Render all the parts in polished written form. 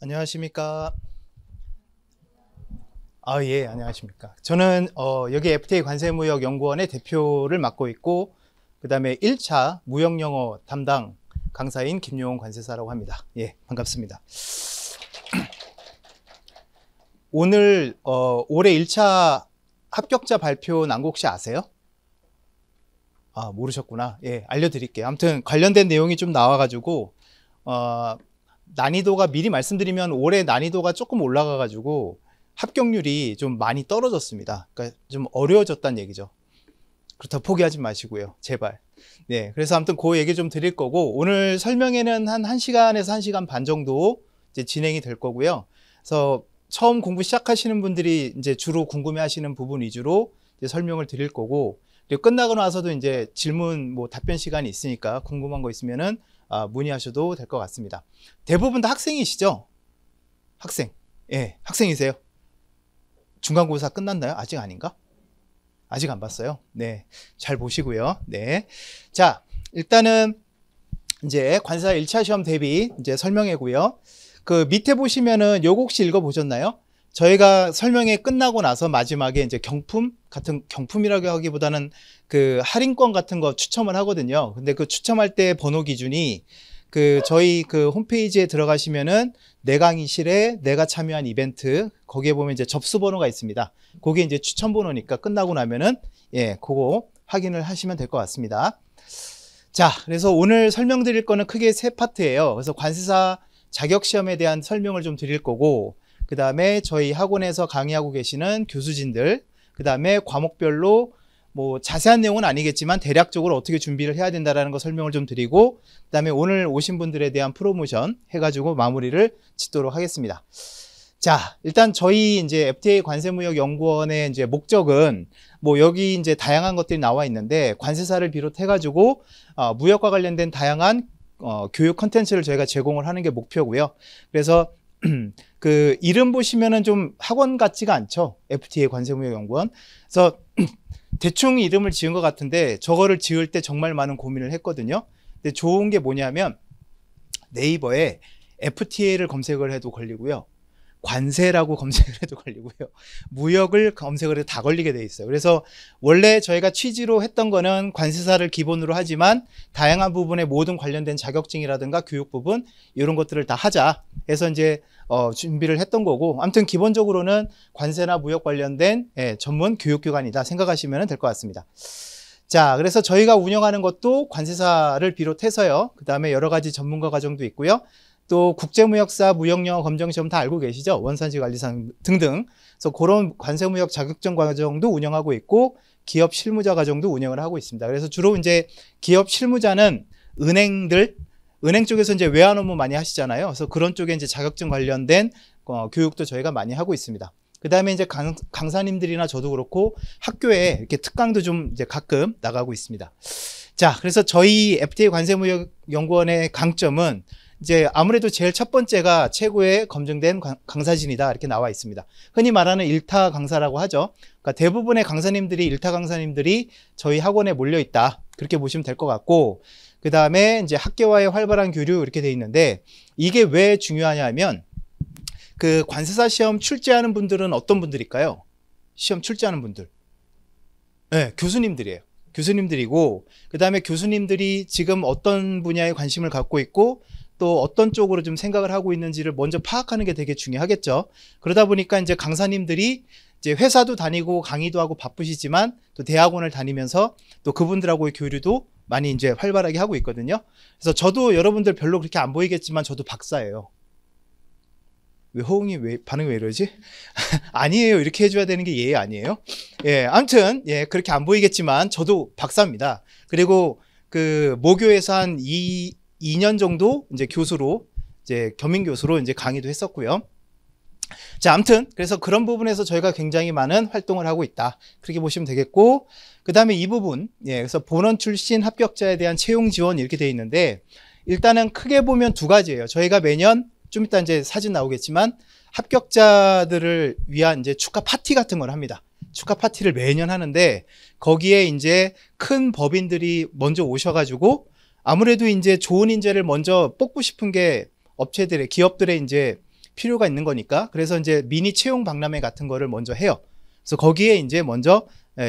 안녕하십니까. 예, 안녕하십니까. 저는 여기 FTA 관세무역연구원의 대표를 맡고 있고, 그 다음에 1차 무역영어 담당 강사인 김용훈 관세사라고 합니다. 예, 반갑습니다. 오늘 올해 1차 합격자 발표 난 거 혹시 아세요? 모르셨구나. 예, 알려드릴게요. 아무튼 관련된 내용이 좀 나와가지고 난이도가 미리 말씀드리면 올해 난이도가 조금 올라가가지고 합격률이 좀 많이 떨어졌습니다. 그러니까 좀 어려워졌다는 얘기죠. 그렇다고 포기하지 마시고요. 제발. 네. 그래서 아무튼 그 얘기 좀 드릴 거고, 오늘 설명회는 한 1시간에서 1시간 반 정도 이제 진행이 될 거고요. 그래서 처음 공부 시작하시는 분들이 이제 주로 궁금해 하시는 부분 위주로 이제 설명을 드릴 거고, 그리고 끝나고 나서도 이제 질문 답변 시간이 있으니까 궁금한 거 있으면은 문의하셔도 될 것 같습니다. 대부분 다 학생이시죠? 학생. 예, 학생이세요. 중간고사 끝났나요? 아직 아닌가? 아직 안 봤어요. 네. 잘 보시고요. 네. 자, 일단은 이제 관세사 1차 시험 대비 이제 설명회고요. 그 밑에 보시면은 요거 혹시 읽어보셨나요? 저희가 설명회 끝나고 나서 마지막에 이제 경품이라고 하기보다는 그 할인권 같은 거 추첨을 하거든요. 근데 그 추첨할 때 번호 기준이 저희 홈페이지에 들어가시면은 내 강의실에 내가 참여한 이벤트, 거기에 보면 이제 접수 번호가 있습니다. 그게 이제 추첨 번호니까 끝나고 나면은 그거 확인을 하시면 될 것 같습니다. 자, 그래서 오늘 설명드릴 거는 크게 세 파트예요. 그래서 관세사 자격 시험에 대한 설명을 좀 드릴 거고, 그 다음에 저희 학원에서 강의하고 계시는 교수진들, 그 다음에 과목별로 자세한 내용은 아니겠지만 대략적으로 어떻게 준비를 해야 된다라는 거 설명을 좀 드리고, 그 다음에 오늘 오신 분들에 대한 프로모션 해가지고 마무리를 짓도록 하겠습니다. 자, 일단 저희 이제 FTA 관세무역연구원의 이제 목적은 여기 이제 다양한 것들이 나와 있는데, 관세사를 비롯해가지고 무역과 관련된 다양한 교육 컨텐츠를 저희가 제공을 하는 게 목표고요. 그래서 그 이름 보시면은 좀 학원 같지가 않죠. FTA 관세무역연구원. 그래서 대충 이름을 지은 것 같은데 저거를 지을 때 정말 많은 고민을 했거든요. 근데 좋은 게 뭐냐면 네이버에 FTA를 검색을 해도 걸리고요. 관세라고 검색을 해도 걸리고요. 무역을 검색을 해도 다 걸리게 돼 있어요. 그래서 원래 저희가 취지로 했던 거는 관세사를 기본으로 하지만 다양한 부분에 모든 관련된 자격증이라든가 교육 부분 이런 것들을 다 하자 해서 이제 준비를 했던 거고, 아무튼 기본적으로는 관세나 무역 관련된 전문 교육기관이다 생각하시면 될 것 같습니다. 자, 그래서 저희가 운영하는 것도 관세사를 비롯해서요. 그 다음에 여러 가지 전문가 과정도 있고요. 또 국제무역사, 무역영어 검정시험 다 알고 계시죠? 원산지관리상 등등. 그래서 그런 관세무역 자격증 과정도 운영하고 있고, 기업 실무자 과정도 운영을 하고 있습니다. 그래서 주로 이제 기업 실무자는 은행 쪽에서 이제 외환 업무 많이 하시잖아요. 그래서 그런 쪽에 이제 자격증 관련된 교육도 저희가 많이 하고 있습니다. 그 다음에 이제 강사님들이나 저도 그렇고 학교에 이렇게 특강도 좀 이제 가끔 나가고 있습니다. 자, 그래서 저희 FTA 관세무역연구원의 강점은 이제 아무래도 제일 첫 번째가 최고의 검증된 강사진이다 이렇게 나와 있습니다. 흔히 말하는 1타 강사라고 하죠. 그러니까 대부분의 강사님들이 1타 강사님들이 저희 학원에 몰려 있다 그렇게 보시면 될 것 같고, 그 다음에 이제 학계와의 활발한 교류 이렇게 돼 있는데, 이게 왜 중요하냐면 그 관세사 시험 출제하는 분들은 어떤 분들일까요? 시험 출제하는 분들, 네, 교수님들이에요. 교수님들이고, 그 다음에 교수님들이 지금 어떤 분야에 관심을 갖고 있고 또 어떤 쪽으로 좀 생각을 하고 있는지를 먼저 파악하는 게 되게 중요하겠죠. 그러다 보니까 이제 강사님들이 이제 회사도 다니고 강의도 하고 바쁘시지만 또 대학원을 다니면서 또 그분들하고의 교류도 많이 이제 활발하게 하고 있거든요. 그래서 저도 여러분들 별로 그렇게 안 보이겠지만 저도 박사예요. 왜 반응이 왜 이러지? 아니에요. 이렇게 해줘야 되는 게 예의 아니에요? 예, 아무튼 그렇게 안 보이겠지만 저도 박사입니다. 그리고 그 모교에서 한 2년 정도 이제 교수로 이제 겸임 교수로 이제 강의도 했었고요. 자, 아무튼 그래서 그런 부분에서 저희가 굉장히 많은 활동을 하고 있다 그렇게 보시면 되겠고, 그 다음에 이 부분 그래서 본원 출신 합격자에 대한 채용 지원 이렇게 되어 있는데, 일단은 크게 보면 두 가지예요. 저희가 매년 좀 이따 이제 사진 나오겠지만 합격자들을 위한 이제 축하 파티 같은 걸 합니다. 축하 파티를 매년 하는데, 거기에 이제 큰 법인들이 먼저 오셔가지고 아무래도 이제 좋은 인재를 먼저 뽑고 싶은 게 기업들의 이제 필요가 있는 거니까. 그래서 이제 미니 채용 박람회 같은 거를 먼저 해요. 그래서 거기에 이제 먼저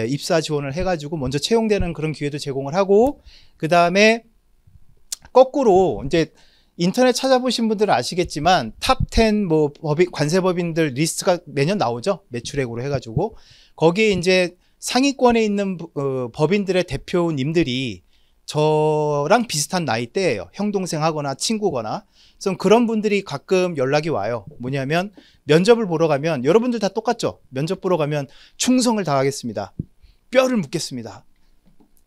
입사 지원을 해가지고 먼저 채용되는 그런 기회도 제공을 하고, 그 다음에 거꾸로 이제 인터넷 찾아보신 분들은 아시겠지만 탑 10 뭐 관세법인들 리스트가 매년 나오죠. 매출액으로 해가지고 거기에 이제 상위권에 있는 법인들의 대표님들이 저랑 비슷한 나이대예요. 형 동생 하거나 친구거나. 그래서 그런 분들이 가끔 연락이 와요. 뭐냐면 면접을 보러 가면 여러분들 다 똑같죠. 면접 보러 가면 충성을 다하겠습니다. 뼈를 묻겠습니다.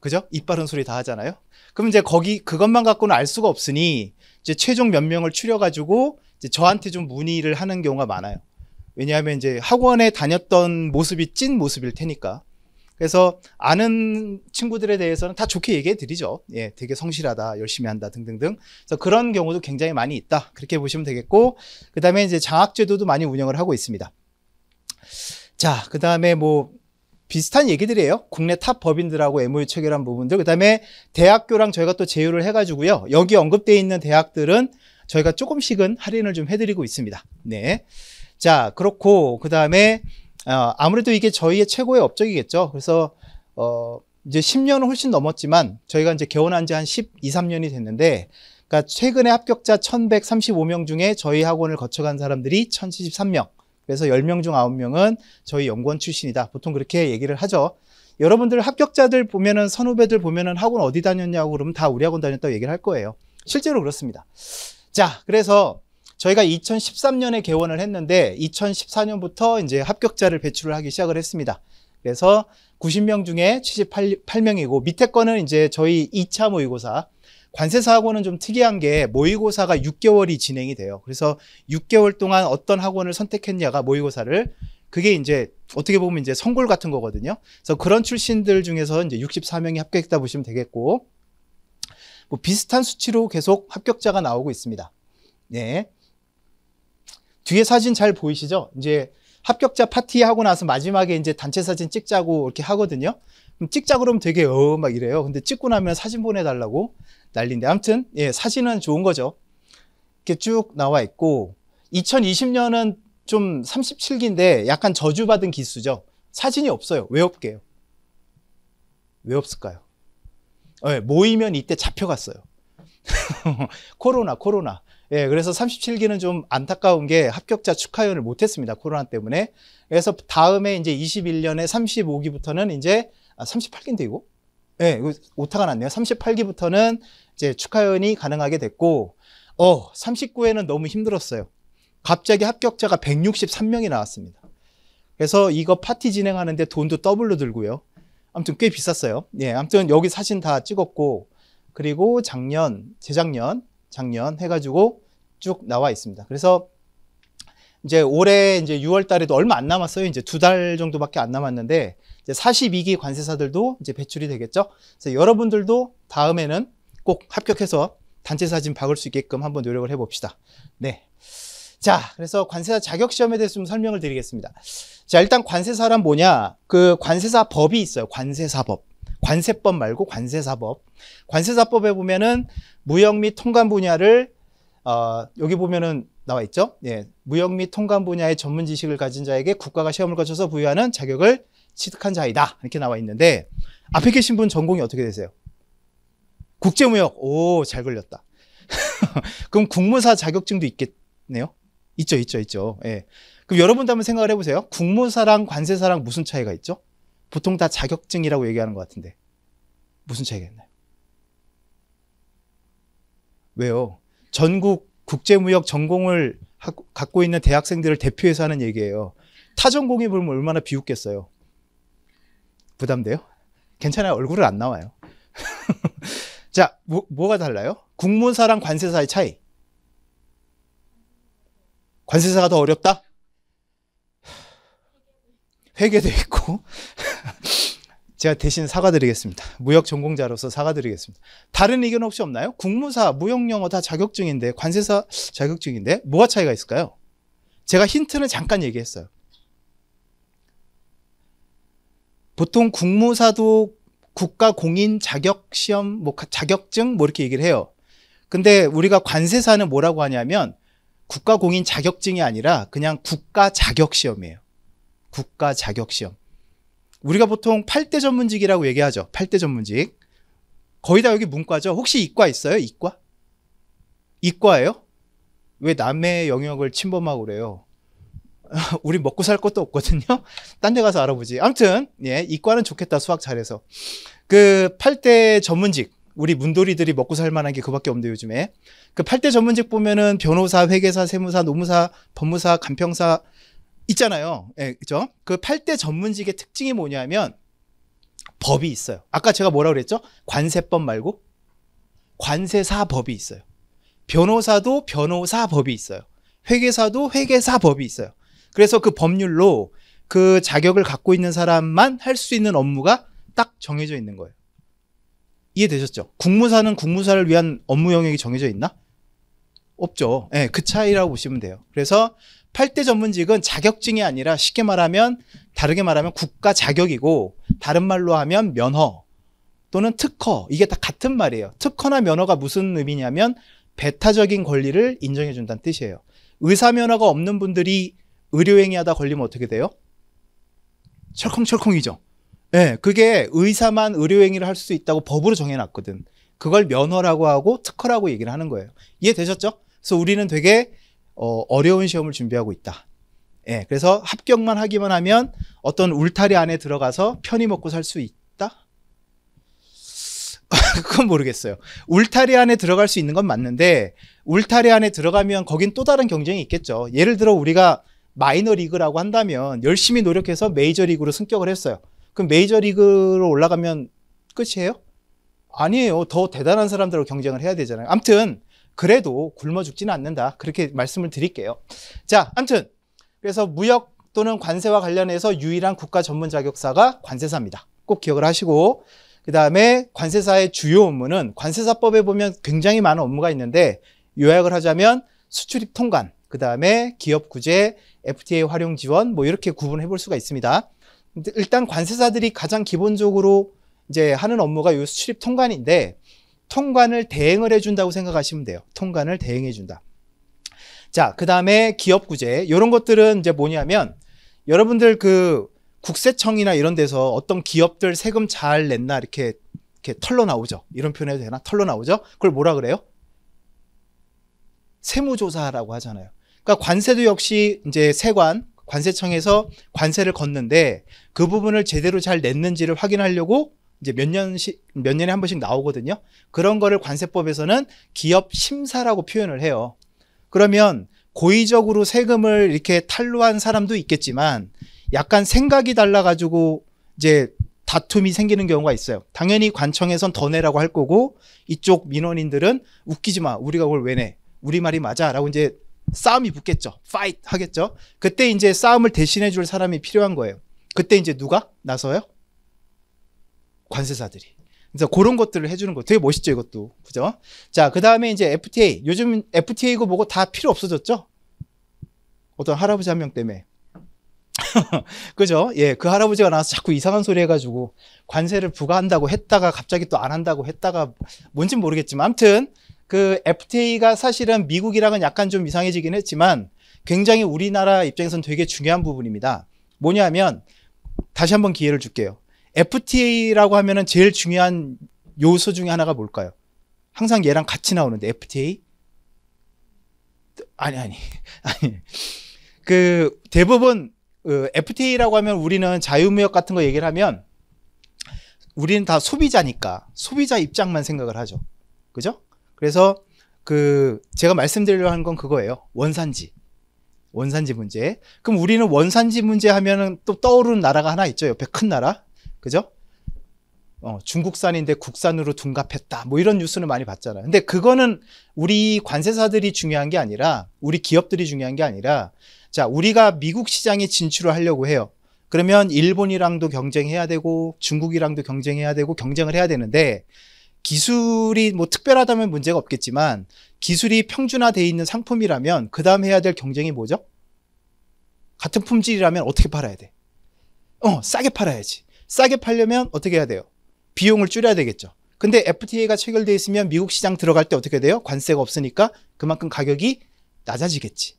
그죠? 입 바른 소리 다 하잖아요. 그럼 이제 그것만 갖고는 알 수가 없으니 이제 최종 몇 명을 추려가지고 이제 저한테 좀 문의를 하는 경우가 많아요. 왜냐하면 이제 학원에 다녔던 모습이 찐 모습일 테니까. 그래서 아는 친구들에 대해서는 다 좋게 얘기해 드리죠. 예, 되게 성실하다, 열심히 한다 등등등. 그래서 그런 경우도 굉장히 많이 있다. 그렇게 보시면 되겠고, 그 다음에 이제 장학제도도 많이 운영을 하고 있습니다. 자, 그 다음에 뭐 비슷한 얘기들이에요. 국내 탑 법인들하고 MOU 체결한 부분들. 그 다음에 대학교랑 저희가 또 제휴를 해가지고요. 여기 언급되어 있는 대학들은 저희가 조금씩은 할인을 좀 해드리고 있습니다. 네. 자, 그렇고 그 다음에 아무래도 이게 저희의 최고의 업적이겠죠. 그래서 이제 10년은 훨씬 넘었지만 저희가 이제 개원한 지 한 12, 13년이 됐는데, 그러니까 최근에 합격자 1135명 중에 저희 학원을 거쳐간 사람들이 1073명. 그래서 10명 중 9명은 저희 연구원 출신이다. 보통 그렇게 얘기를 하죠. 여러분들 합격자들 보면은, 선후배들 보면은 학원 어디 다녔냐고 그러면 다 우리 학원 다녔다고 얘기를 할 거예요. 실제로 그렇습니다. 자, 그래서 저희가 2013년에 개원을 했는데 2014년부터 이제 합격자를 배출을 하기 시작을 했습니다. 그래서 90명 중에 78명이고, 밑에 거는 이제 저희 2차 모의고사. 관세사 학원은 좀 특이한 게 모의고사가 6개월이 진행이 돼요. 그래서 6개월 동안 어떤 학원을 선택했냐가 모의고사를, 그게 이제 어떻게 보면 이제 선골 같은 거거든요. 그래서 그런 출신들 중에서 이제 64명이 합격했다 보시면 되겠고, 뭐 비슷한 수치로 계속 합격자가 나오고 있습니다. 네. 뒤에 사진 잘 보이시죠? 이제 합격자 파티 하고 나서 마지막에 이제 단체 사진 찍자고 이렇게 하거든요. 그럼 찍자 그러면 되게 막 이래요. 근데 찍고 나면 사진 보내달라고 난리인데, 아무튼 예, 사진은 좋은 거죠. 이렇게 쭉 나와 있고, 2020년은 좀 37기인데 약간 저주받은 기수죠. 사진이 없어요. 왜 없게요? 왜 없을까요? 네, 모이면 이때 잡혀갔어요. 코로나. 예, 그래서 37기는 좀 안타까운 게 합격자 축하위원을 못했습니다. 코로나 때문에. 그래서 다음에 이제 21년에 35기부터는 이제 38기인데 이거? 예, 이거 오타가 났네요. 38기부터는 이제 축하위원이 가능하게 됐고, 39회는 너무 힘들었어요. 갑자기 합격자가 163명이 나왔습니다. 그래서 이거 파티 진행하는데 돈도 더블로 들고요. 아무튼 꽤 비쌌어요. 예, 아무튼 여기 사진 다 찍었고, 그리고 작년 해가지고 쭉 나와 있습니다. 그래서 이제 올해 이제 6월 달에도 얼마 안 남았어요. 이제 2달 정도밖에 안 남았는데, 이제 42기 관세사들도 이제 배출이 되겠죠. 그래서 여러분들도 다음에는 꼭 합격해서 단체 사진 박을 수 있게끔 한번 노력을 해봅시다. 네. 자, 그래서 관세사 자격시험에 대해서 좀 설명을 드리겠습니다. 자, 일단 관세사란 뭐냐? 그 관세사 법이 있어요. 관세사법. 관세법 말고 관세사법. 관세사법에 보면은 무역 및 통관 분야를 여기 보면은 나와 있죠. 예, 무역 및 통관 분야의 전문 지식을 가진 자에게 국가가 시험을 거쳐서 부여하는 자격을 취득한 자이다. 이렇게 나와 있는데, 앞에 계신 분 전공이 어떻게 되세요? 국제무역. 오, 잘 걸렸다. 그럼 국무사 자격증도 있겠네요. 있죠. 예. 그럼 여러분도 한번 생각을 해보세요. 국무사랑 관세사랑 무슨 차이가 있죠? 보통 다 자격증이라고 얘기하는 것 같은데 무슨 차이가 있나요? 왜요? 전국 국제무역 전공을 갖고 있는 대학생들을 대표해서 하는 얘기예요. 타 전공이 보면 얼마나 비웃겠어요. 부담돼요? 괜찮아요. 얼굴은 안 나와요. 자, 뭐가 달라요? 국무사랑 관세사의 차이. 관세사가 더 어렵다? 회계도 있고. 제가 대신 사과드리겠습니다. 무역 전공자로서 사과드리겠습니다. 다른 의견 혹시 없나요? 국무사, 무역영어 다 자격증인데, 관세사 자격증인데 뭐가 차이가 있을까요? 제가 힌트는 잠깐 얘기했어요. 보통 국무사도 국가 공인 자격 시험, 자격증 이렇게 얘기를 해요. 근데 우리가 관세사는 뭐라고 하냐면 국가공인 자격증이 아니라 그냥 국가 자격시험이에요. 국가 자격시험. 우리가 보통 8대 전문직이라고 얘기하죠. 8대 전문직. 거의 다 여기 문과죠. 혹시 이과 있어요? 이과? 이과예요? 왜 남의 영역을 침범하고 그래요? 우리 먹고 살 것도 없거든요. 딴 데 가서 알아보지. 아무튼 예, 이과는 좋겠다. 수학 잘해서. 그 8대 전문직, 우리 문돌이들이 먹고 살 만한 게 그밖에 없는데 요즘에. 그 8대 전문직 보면은 변호사, 회계사, 세무사, 노무사, 법무사, 간평사 있잖아요. 예, 그죠? 그 8대 전문직의 특징이 뭐냐면 법이 있어요. 아까 제가 뭐라고 그랬죠? 관세법 말고 관세사법이 있어요. 변호사도 변호사법이 있어요. 회계사도 회계사법이 있어요. 그래서 그 법률로 그 자격을 갖고 있는 사람만 할 수 있는 업무가 딱 정해져 있는 거예요. 이해되셨죠? 국무사는 국무사를 위한 업무 영역이 정해져 있나? 없죠. 네, 그 차이라고 보시면 돼요. 그래서 8대 전문직은 자격증이 아니라 쉽게 말하면, 다르게 말하면 국가 자격이고, 다른 말로 하면 면허 또는 특허, 이게 다 같은 말이에요. 특허나 면허가 무슨 의미냐면 배타적인 권리를 인정해 준다는 뜻이에요. 의사 면허가 없는 분들이 의료행위하다 걸리면 어떻게 돼요? 철컹철컹이죠. 네, 그게 의사만 의료행위를 할 수 있다고 법으로 정해놨거든. 그걸 면허라고 하고 특허라고 얘기를 하는 거예요. 이해되셨죠? 그래서 우리는 되게 어려운 시험을 준비하고 있다. 예, 그래서 합격만 하기만 하면 어떤 울타리 안에 들어가서 편히 먹고 살 수 있다? 그건 모르겠어요. 울타리 안에 들어갈 수 있는 건 맞는데, 울타리 안에 들어가면 거긴 또 다른 경쟁이 있겠죠. 예를 들어 우리가 마이너리그라고 한다면 열심히 노력해서 메이저리그로 승격을 했어요. 그럼 메이저리그로 올라가면 끝이에요? 아니에요. 더 대단한 사람들하고 경쟁을 해야 되잖아요. 아무튼 그래도 굶어 죽지는 않는다. 그렇게 말씀을 드릴게요. 자, 아무튼 그래서 무역 또는 관세와 관련해서 유일한 국가 전문 자격사가 관세사입니다. 꼭 기억을 하시고, 그 다음에 관세사의 주요 업무는 관세사법에 보면 굉장히 많은 업무가 있는데, 요약을 하자면 수출입 통관, 그 다음에 기업 구제, FTA 활용 지원, 뭐 이렇게 구분해 볼 수가 있습니다. 일단 관세사들이 가장 기본적으로 이제 하는 업무가 이 수출입 통관인데, 통관을 대행을 해준다고 생각하시면 돼요. 통관을 대행해준다. 자, 그 다음에 기업 구제. 이런 것들은 이제 뭐냐면, 여러분들 그 국세청이나 이런 데서 어떤 기업들 세금 잘 냈나 이렇게 털러 나오죠. 이런 표현 해도 되나? 털러 나오죠. 그걸 뭐라 그래요? 세무조사라고 하잖아요. 그러니까 관세도 역시 이제 세관, 관세청에서 관세를 걷는데 그 부분을 제대로 잘 냈는지를 확인하려고 이제 몇 년에 한 번씩 나오거든요. 그런 거를 관세법에서는 기업 심사라고 표현을 해요. 그러면 고의적으로 세금을 이렇게 탈루한 사람도 있겠지만 약간 생각이 달라가지고 이제 다툼이 생기는 경우가 있어요. 당연히 관청에선 더 내라고 할 거고, 이쪽 민원인들은 웃기지 마. 우리가 그걸 왜 내? 우리 말이 맞아. 라고 이제 싸움이 붙겠죠. 파이트 하겠죠. 그때 이제 싸움을 대신해 줄 사람이 필요한 거예요. 그때 이제 누가 나서요? 관세사들이. 그래서 그런 것들을 해주는 거 되게 멋있죠, 이것도. 그죠? 자, 그 다음에 이제 FTA. 요즘 FTA고 뭐고 다 필요 없어졌죠? 어떤 할아버지 한 명 때문에. 그죠? 예, 그 할아버지가 나와서 자꾸 이상한 소리 해가지고 관세를 부과한다고 했다가 갑자기 또 안 한다고 했다가 뭔진 모르겠지만, 아무튼 그 FTA가 사실은 미국이랑은 약간 좀 이상해지긴 했지만 굉장히 우리나라 입장에서는 되게 중요한 부분입니다. 뭐냐면, 다시 한번 기회를 줄게요. FTA라고 하면은 제일 중요한 요소 중에 하나가 뭘까요? 항상 얘랑 같이 나오는데, FTA? 아니. 그 대부분 FTA라고 하면 우리는 자유무역 같은 거 얘기를 하면 우리는 다 소비자니까 소비자 입장만 생각을 하죠. 그죠? 그래서 그 제가 말씀드리려고 하는 건 그거예요. 원산지 문제. 그럼 우리는 원산지 문제 하면은 또 떠오르는 나라가 하나 있죠. 옆에 큰 나라. 그죠? 중국산인데 국산으로 둔갑했다. 뭐 이런 뉴스는 많이 봤잖아요. 근데 그거는 우리 관세사들이 중요한 게 아니라, 우리 기업들이 중요한 게 아니라, 자, 우리가 미국 시장에 진출을 하려고 해요. 그러면 일본이랑도 경쟁해야 되고 중국이랑도 경쟁해야 되고 경쟁을 해야 되는데, 기술이 뭐 특별하다면 문제가 없겠지만 기술이 평준화되어 있는 상품이라면 그 다음 해야 될 경쟁이 뭐죠? 같은 품질이라면 어떻게 팔아야 돼? 싸게 팔아야지. 싸게 팔려면 어떻게 해야 돼요? 비용을 줄여야 되겠죠. 근데 FTA가 체결되어 있으면 미국 시장 들어갈 때 어떻게 돼요? 관세가 없으니까 그만큼 가격이 낮아지겠지.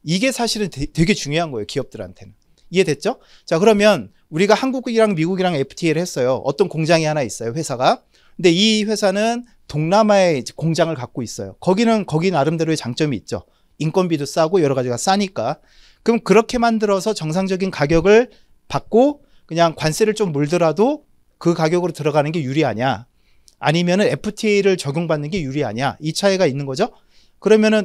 이게 사실은 되게 중요한 거예요. 기업들한테는. 이해됐죠? 자, 그러면 우리가 한국이랑 미국이랑 FTA를 했어요. 어떤 공장이 하나 있어요. 회사가. 근데 이 회사는 동남아에 공장을 갖고 있어요. 거기 나름대로의 장점이 있죠. 인건비도 싸고 여러 가지가 싸니까. 그럼 그렇게 만들어서 정상적인 가격을 받고 그냥 관세를 좀 물더라도 그 가격으로 들어가는 게 유리하냐? 아니면은 FTA를 적용받는 게 유리하냐? 이 차이가 있는 거죠. 그러면은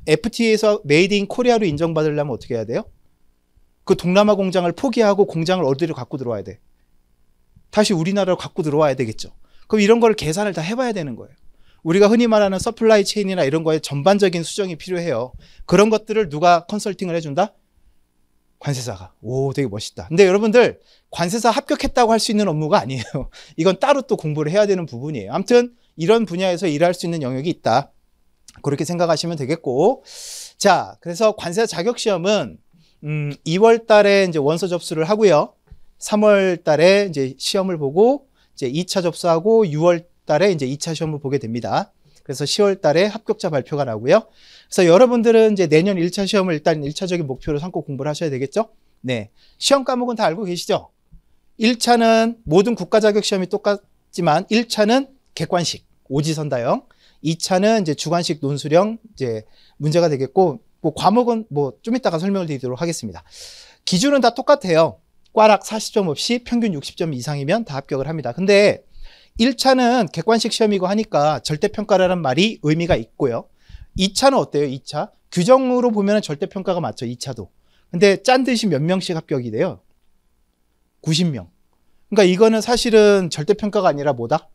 FTA에서 메이드 인 코리아로 인정받으려면 어떻게 해야 돼요? 그 동남아 공장을 포기하고 공장을 어디로 갖고 들어와야 돼? 다시 우리나라로 갖고 들어와야 되겠죠. 그럼 이런 걸 계산을 다 해봐야 되는 거예요. 우리가 흔히 말하는 서플라이 체인이나 이런 거에 전반적인 수정이 필요해요. 그런 것들을 누가 컨설팅을 해준다? 관세사가. 오, 되게 멋있다. 근데 여러분들 관세사 합격했다고 할 수 있는 업무가 아니에요. 이건 따로 또 공부를 해야 되는 부분이에요. 아무튼 이런 분야에서 일할 수 있는 영역이 있다. 그렇게 생각하시면 되겠고. 자, 그래서 관세사 자격시험은 2월 달에 이제 원서 접수를 하고요. 3월 달에 이제 시험을 보고 이제 2차 접수하고 6월 달에 이제 2차 시험을 보게 됩니다. 그래서 10월 달에 합격자 발표가 나고요. 그래서 여러분들은 이제 내년 1차 시험을 일단 1차적인 목표로 삼고 공부를 하셔야 되겠죠? 네. 시험 과목은 다 알고 계시죠? 1차는 모든 국가 자격 시험이 똑같지만 1차는 객관식, 오지선다형. 2차는 이제 주관식 논술형 이제 문제가 되겠고, 뭐 과목은 뭐 좀 이따가 설명을 드리도록 하겠습니다. 기준은 다 똑같아요. 꽈락 40점 없이 평균 60점 이상이면 다 합격을 합니다. 근데 1차는 객관식 시험이고 하니까 절대평가라는 말이 의미가 있고요. 2차는 어때요? 2차? 규정으로 보면 절대평가가 맞죠. 2차도. 근데 짠 듯이 몇 명씩 합격이 돼요? 90명. 그러니까 이거는 사실은 절대평가가 아니라 뭐다?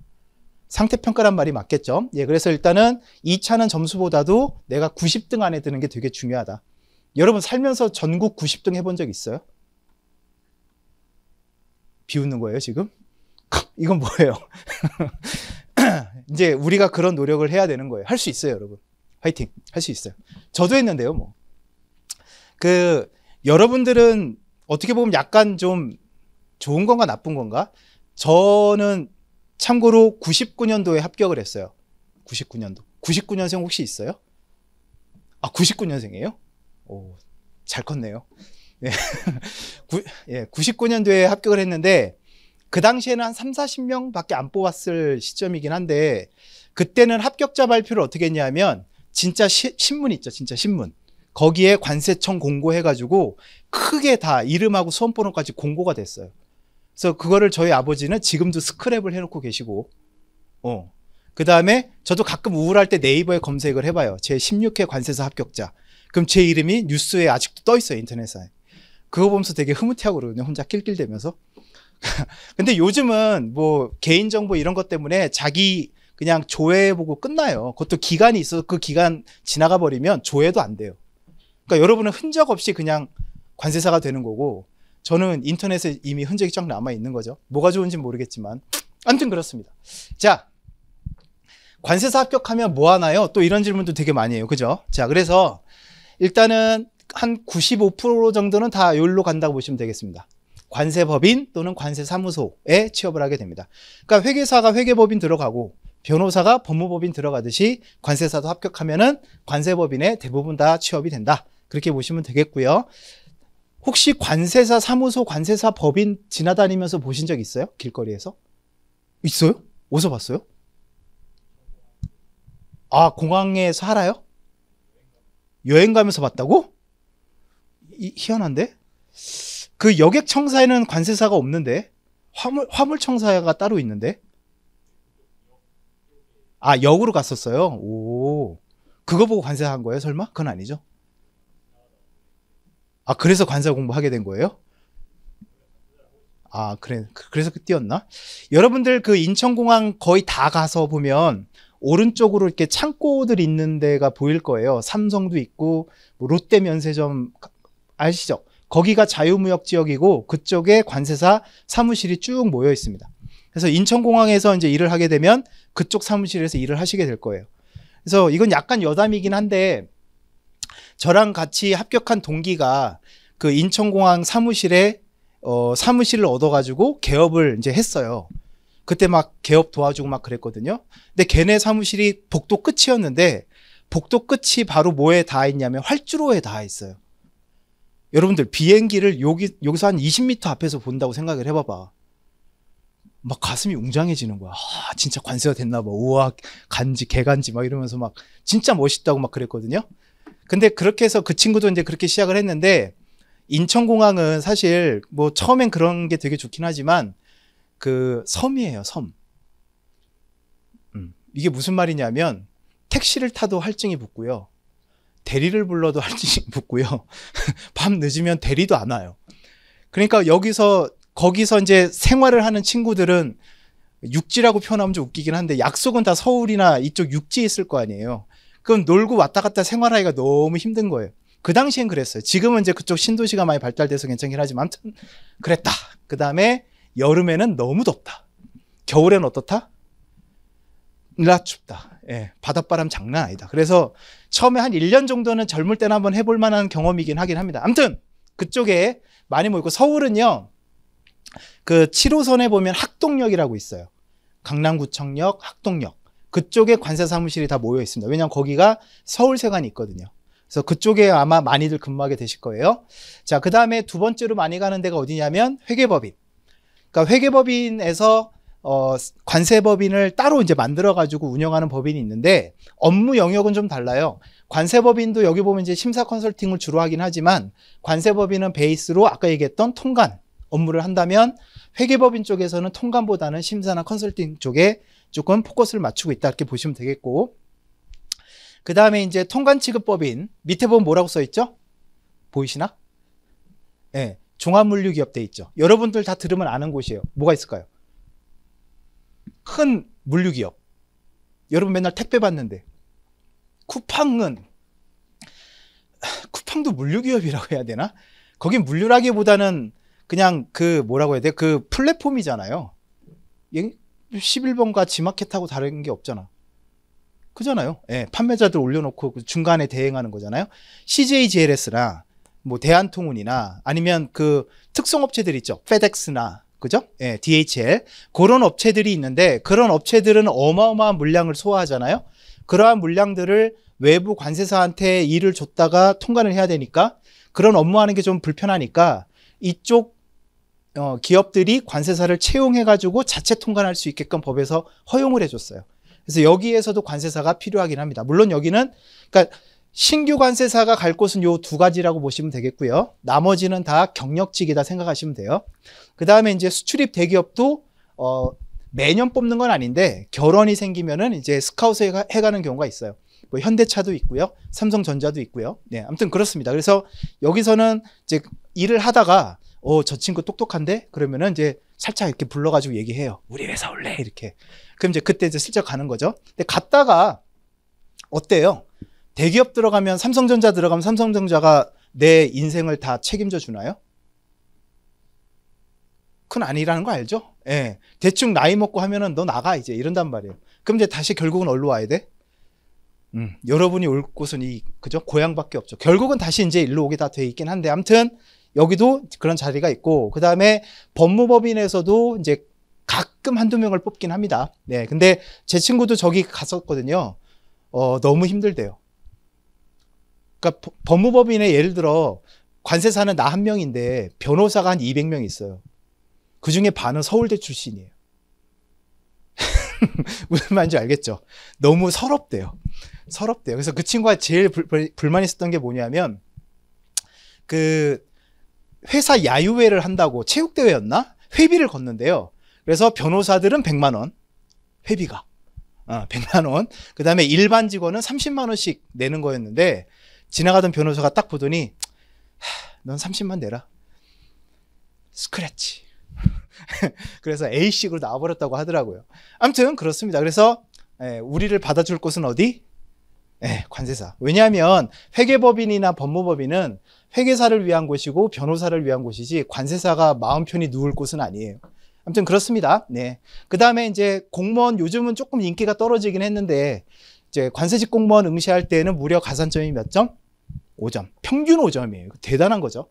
상태평가란 말이 맞겠죠. 예, 그래서 일단은 2차는 점수보다도 내가 90등 안에 드는 게 되게 중요하다. 여러분 살면서 전국 90등 해본 적 있어요? 비웃는 거예요, 지금? 이건 뭐예요? 이제 우리가 그런 노력을 해야 되는 거예요. 할 수 있어요, 여러분. 화이팅! 할 수 있어요. 저도 했는데요, 뭐. 여러분들은 어떻게 보면 약간 좀 좋은 건가 나쁜 건가? 저는 참고로 99년도에 합격을 했어요. 99년도. 99년생 혹시 있어요? 아, 99년생이에요? 오, 잘 컸네요. 네. 99년도에 합격을 했는데 그 당시에는 한 3, 40명밖에 안 뽑았을 시점이긴 한데 그때는 합격자 발표를 어떻게 했냐면 진짜 신문 있죠. 진짜 신문. 거기에 관세청 공고해가지고 크게 다 이름하고 수험번호까지 공고가 됐어요. 그래서 그거를 저희 아버지는 지금도 스크랩을 해놓고 계시고 그 다음에 저도 가끔 우울할 때 네이버에 검색을 해봐요. 제 16회 관세사 합격자. 그럼 제 이름이 뉴스에 아직도 떠 있어요. 인터넷에. 그거 보면서 되게 흐뭇해하고 그러거든요. 혼자 낄낄대면서. 근데 요즘은 뭐 개인정보 이런 것 때문에 자기 그냥 조회해보고 끝나요. 그것도 기간이 있어서 그 기간 지나가 버리면 조회도 안 돼요. 그러니까 여러분은 흔적 없이 그냥 관세사가 되는 거고 저는 인터넷에 이미 흔적이 쫙 남아 있는 거죠. 뭐가 좋은지 모르겠지만 아무튼 그렇습니다. 자, 관세사 합격하면 뭐 하나요? 또 이런 질문도 되게 많이 해요. 그죠? 자, 그래서 일단은 한 95% 정도는 다 여기로 간다고 보시면 되겠습니다. 관세법인 또는 관세사무소에 취업을 하게 됩니다. 그러니까 회계사가 회계법인 들어가고 변호사가 법무법인 들어가듯이 관세사도 합격하면은 관세법인에 대부분 다 취업이 된다. 그렇게 보시면 되겠고요. 혹시 관세사 사무소, 관세사 법인 지나다니면서 보신 적 있어요? 길거리에서? 있어요? 어디서 봤어요? 아, 공항에서 알아요? 여행 가면서 봤다고? 희한한데? 그 여객청사에는 관세사가 없는데 화물청사가 따로 있는데? 아, 역으로 갔었어요? 오, 그거 보고 관세한 거예요? 설마? 그건 아니죠? 아, 그래서 관세 공부하게 된 거예요? 아, 그래서 뛰었나? 여러분들 그 인천공항 거의 다 가서 보면 오른쪽으로 이렇게 창고들 있는 데가 보일 거예요. 삼성도 있고 뭐 롯데 면세점 아시죠? 거기가 자유무역 지역이고 그쪽에 관세사 사무실이 쭉 모여 있습니다. 그래서 인천공항에서 이제 일을 하게 되면 그쪽 사무실에서 일을 하시게 될 거예요. 그래서 이건 약간 여담이긴 한데 저랑 같이 합격한 동기가 그 인천공항 사무실에 사무실을 얻어가지고 개업을 이제 했어요. 그때 막 개업 도와주고 막 그랬거든요. 근데 걔네 사무실이 복도 끝이었는데 복도 끝이 바로 뭐에 닿아 있냐면 활주로에 닿아 있어요. 여러분들 비행기를 여기서 한 20m 앞에서 본다고 생각을 해봐봐. 막 가슴이 웅장해지는 거야. 아, 진짜 관세가 됐나 봐. 우와, 간지, 개간지 막 이러면서 막 진짜 멋있다고 막 그랬거든요. 근데 그렇게 해서 그 친구도 이제 그렇게 시작을 했는데, 인천공항은 사실 뭐 처음엔 그런 게 되게 좋긴 하지만 그 섬이에요, 섬. 이게 무슨 말이냐면 택시를 타도 할증이 붙고요. 대리를 불러도 할증이 붙고요. 밤 늦으면 대리도 안 와요. 그러니까 거기서 이제 생활을 하는 친구들은 육지라고 표현하면 좀 웃기긴 한데 약속은 다 서울이나 이쪽 육지에 있을 거 아니에요. 그럼 놀고 왔다 갔다 생활하기가 너무 힘든 거예요. 그 당시엔 그랬어요. 지금은 이제 그쪽 신도시가 많이 발달돼서 괜찮긴 하지만 아무튼 그랬다. 그 다음에 여름에는 너무 덥다. 겨울에는 어떻다? 나 춥다. 예, 바닷바람 장난 아니다. 그래서 처음에 한 1년 정도는 젊을 때는 한번 해볼 만한 경험이긴 하긴 합니다. 아무튼 그쪽에 많이 모이고, 서울은요, 그 7호선에 보면 학동역이라고 있어요. 강남구청역, 학동역. 그쪽에 관세 사무실이 다 모여 있습니다. 왜냐하면 거기가 서울세관이 있거든요. 그래서 그쪽에 아마 많이들 근무하게 되실 거예요. 자, 그 다음에 두 번째로 많이 가는 데가 어디냐면 회계법인. 그러니까 회계법인에서 관세법인을 따로 이제 만들어가지고 운영하는 법인이 있는데, 업무 영역은 좀 달라요. 관세법인도 여기 보면 이제 심사 컨설팅을 주로 하긴 하지만, 관세법인은 베이스로 아까 얘기했던 통관 업무를 한다면, 회계법인 쪽에서는 통관보다는 심사나 컨설팅 쪽에 조금 포커스를 맞추고 있다, 이렇게 보시면 되겠고, 그 다음에 이제 통관취급법인, 밑에 보면 뭐라고 써있죠? 보이시나? 네, 종합물류기업 돼 있죠. 여러분들 다 들으면 아는 곳이에요. 뭐가 있을까요? 큰 물류기업. 여러분 맨날 택배 받는데. 쿠팡도 물류기업이라고 해야 되나? 거긴 물류라기보다는 그냥 그 뭐라고 해야 돼? 그 플랫폼이잖아요. 11번가 지마켓하고 다른 게 없잖아. 그잖아요. 예, 판매자들 올려놓고 그 중간에 대행하는 거잖아요. CJGLS나 뭐 대한통운이나 아니면 그 특송업체들 있죠. 페덱스나, 그죠? 예, DHL. 그런 업체들이 있는데, 그런 업체들은 어마어마한 물량을 소화하잖아요. 그러한 물량들을 외부 관세사한테 일을 줬다가 통관을 해야 되니까, 그런 업무하는 게 좀 불편하니까 이쪽 기업들이 관세사를 채용해가지고 자체 통관할 수 있게끔 법에서 허용을 해줬어요. 그래서 여기에서도 관세사가 필요하긴 합니다. 물론 여기는, 그러니까 신규 관세사가 갈 곳은 요 두 가지라고 보시면 되겠고요. 나머지는 다 경력직이다 생각하시면 돼요. 그 다음에 이제 수출입 대기업도 매년 뽑는 건 아닌데, 결혼이 생기면은 이제 스카우트 해가는 경우가 있어요. 뭐 현대차도 있고요, 삼성전자도 있고요. 네, 아무튼 그렇습니다. 그래서 여기서는 이제 일을 하다가 저 친구 똑똑한데? 그러면은 이제 살짝 이렇게 불러가지고 얘기해요. 우리 회사 올래? 이렇게. 그럼 이제 그때 이제 슬쩍 가는 거죠. 근데 갔다가 어때요? 대기업 들어가면, 삼성전자 들어가면 삼성전자가 내 인생을 다 책임져 주나요? 그건 아니라는 거 알죠? 예. 대충 나이 먹고 하면은 너 나가 이제 이런단 말이에요. 그럼 이제 다시 결국은 어디로 와야 돼? 여러분이 올 곳은 그죠? 고향밖에 없죠. 결국은 다시 이제 일로 오게 다 돼 있긴 한데, 아무튼 여기도 그런 자리가 있고, 그 다음에 법무법인에서도 이제 가끔 한두 명을 뽑긴 합니다. 네. 근데 제 친구도 저기 갔었거든요. 너무 힘들대요. 그러니까 법무법인에 예를 들어 관세사는 나 한 명인데 변호사가 한 200명 있어요. 그 중에 반은 서울대 출신이에요. 무슨 말인지 알겠죠? 너무 서럽대요. 그래서 그 친구가 제일 불만 있었던 게 뭐냐면, 그 회사 야유회를 한다고, 체육대회였나? 회비를 걷는데요. 그래서 변호사들은 100만 원, 회비가 100만 원. 그 다음에 일반 직원은 30만 원씩 내는 거였는데, 지나가던 변호사가 딱 보더니 넌 30만 내라. 스크래치. 그래서 A식으로 나와버렸다고 하더라고요. 아무튼 그렇습니다. 그래서 우리를 받아줄 곳은 어디? 관세사. 왜냐하면 회계법인이나 법무법인은 회계사를 위한 곳이고 변호사를 위한 곳이지, 관세사가 마음 편히 누울 곳은 아니에요. 아무튼 그렇습니다. 네. 그 다음에 이제 공무원, 요즘은 조금 인기가 떨어지긴 했는데, 이제 관세직 공무원 응시할 때는 무려 가산점이 몇 점? 5점. 평균 5점이에요. 대단한 거죠.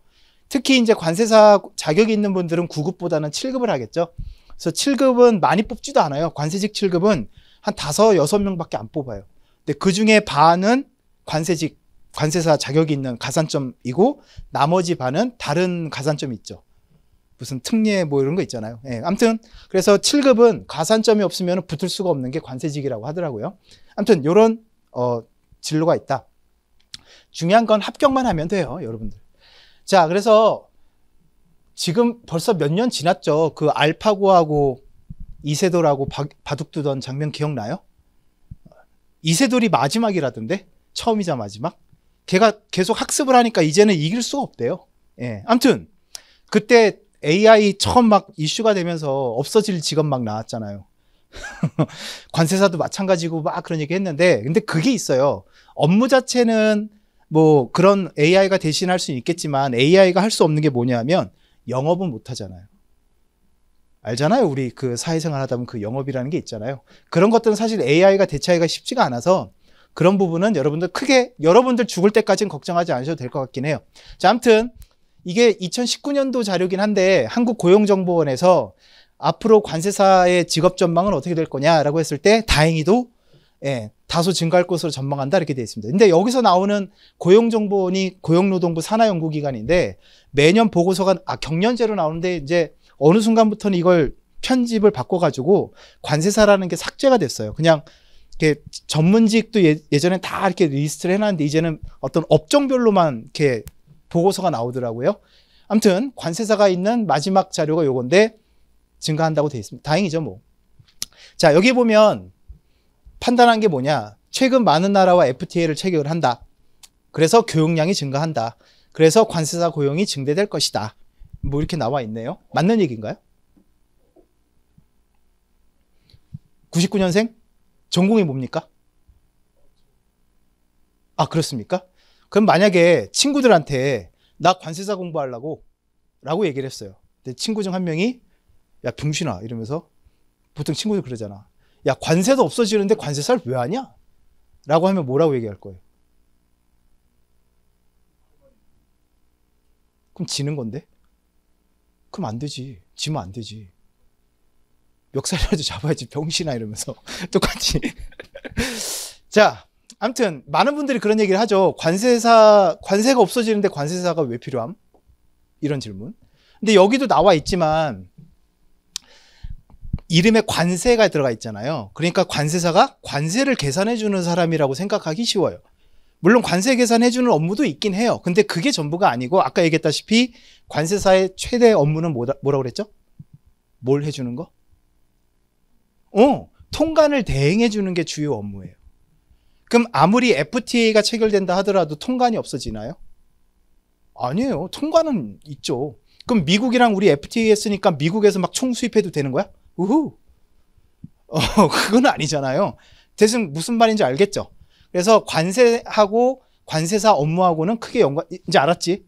특히 이제 관세사 자격이 있는 분들은 9급보다는 7급을 하겠죠. 그래서 7급은 많이 뽑지도 않아요. 관세직 7급은 한 5, 6명밖에 안 뽑아요. 근데 그 중에 반은 관세사 자격이 있는 가산점이고 나머지 반은 다른 가산점이 있죠. 무슨 특례 뭐 이런 거 있잖아요. 예, 아무튼 그래서 7급은 가산점이 없으면 붙을 수가 없는 게 관세직이라고 하더라고요. 아무튼 이런 진로가 있다. 중요한 건 합격만 하면 돼요, 여러분들. 자, 그래서 지금 벌써 몇 년 지났죠. 그 알파고하고 이세돌하고 바둑 두던 장면 기억나요? 이세돌이 마지막이라던데? 처음이자 마지막? 걔가 계속 학습을 하니까 이제는 이길 수가 없대요. 예. 아무튼 그때 AI 처음 막 이슈가 되면서 없어질 직업 막 나왔잖아요. 관세사도 마찬가지고 막 그런 얘기 했는데, 근데 그게 있어요. 업무 자체는 뭐 그런 AI가 대신할 수는 있겠지만 AI가 할 수 없는 게 뭐냐면 영업은 못 하잖아요. 알잖아요. 우리 그 사회생활 하다 보면 그 영업이라는 게 있잖아요. 그런 것들은 사실 AI가 대체하기가 쉽지가 않아서 그런 부분은 여러분들 크게 여러분들 죽을 때까지는 걱정하지 않으셔도 될 것 같긴 해요. 자, 아무튼 이게 2019년도 자료긴 한데 한국고용정보원에서 앞으로 관세사의 직업 전망은 어떻게 될 거냐라고 했을 때 다행히도 다소 증가할 것으로 전망한다 이렇게 되어 있습니다. 근데 여기서 나오는 고용정보원이 고용노동부 산하연구기관인데 매년 보고서가 경년제로 나오는데 이제 어느 순간부터는 이걸 편집을 바꿔가지고 관세사라는 게 삭제가 됐어요. 그냥 이렇게 전문직도 예전에 다 이렇게 리스트를 해놨는데 이제는 어떤 업종별로만 이렇게 보고서가 나오더라고요. 아무튼 관세사가 있는 마지막 자료가 요건데 증가한다고 되어 있습니다. 다행이죠, 뭐. 자, 여기 보면 판단한 게 뭐냐. 최근 많은 나라와 FTA를 체결을 한다. 그래서 교육량이 증가한다. 그래서 관세사 고용이 증대될 것이다. 뭐 이렇게 나와 있네요. 맞는 얘기인가요? 99년생? 전공이 뭡니까? 아, 그렇습니까? 그럼 만약에 친구들한테 나 관세사 공부하려고 라고 얘기를 했어요. 근데 친구 중 한 명이 야, 병신아 이러면서 보통 친구들 그러잖아. 야, 관세도 없어지는데 관세사를 왜 하냐? 라고 하면 뭐라고 얘기할 거예요? 그럼 지는 건데? 그럼 안 되지. 지면 안 되지. 멱살이라도 잡아야지 병신아 이러면서 똑같이. 자, 아무튼 많은 분들이 그런 얘기를 하죠. 관세가 없어지는데 관세사가 왜 필요함? 이런 질문. 근데 여기도 나와 있지만 이름에 관세가 들어가 있잖아요. 그러니까 관세사가 관세를 계산해 주는 사람이라고 생각하기 쉬워요. 물론 관세 계산해 주는 업무도 있긴 해요. 근데 그게 전부가 아니고 아까 얘기했다시피 관세사의 최대 업무는 뭐라고 그랬죠? 뭘 해주는 거? 통관을 대행해 주는 게 주요 업무예요. 그럼 아무리 FTA가 체결된다 하더라도 통관이 없어지나요? 아니에요. 통관은 있죠. 그럼 미국이랑 우리 FTA 했으니까 미국에서 막 총 수입해도 되는 거야? 우후. 그건 아니잖아요. 대신 무슨 말인지 알겠죠? 그래서 관세하고 관세사 업무하고는 크게 이제 알았지?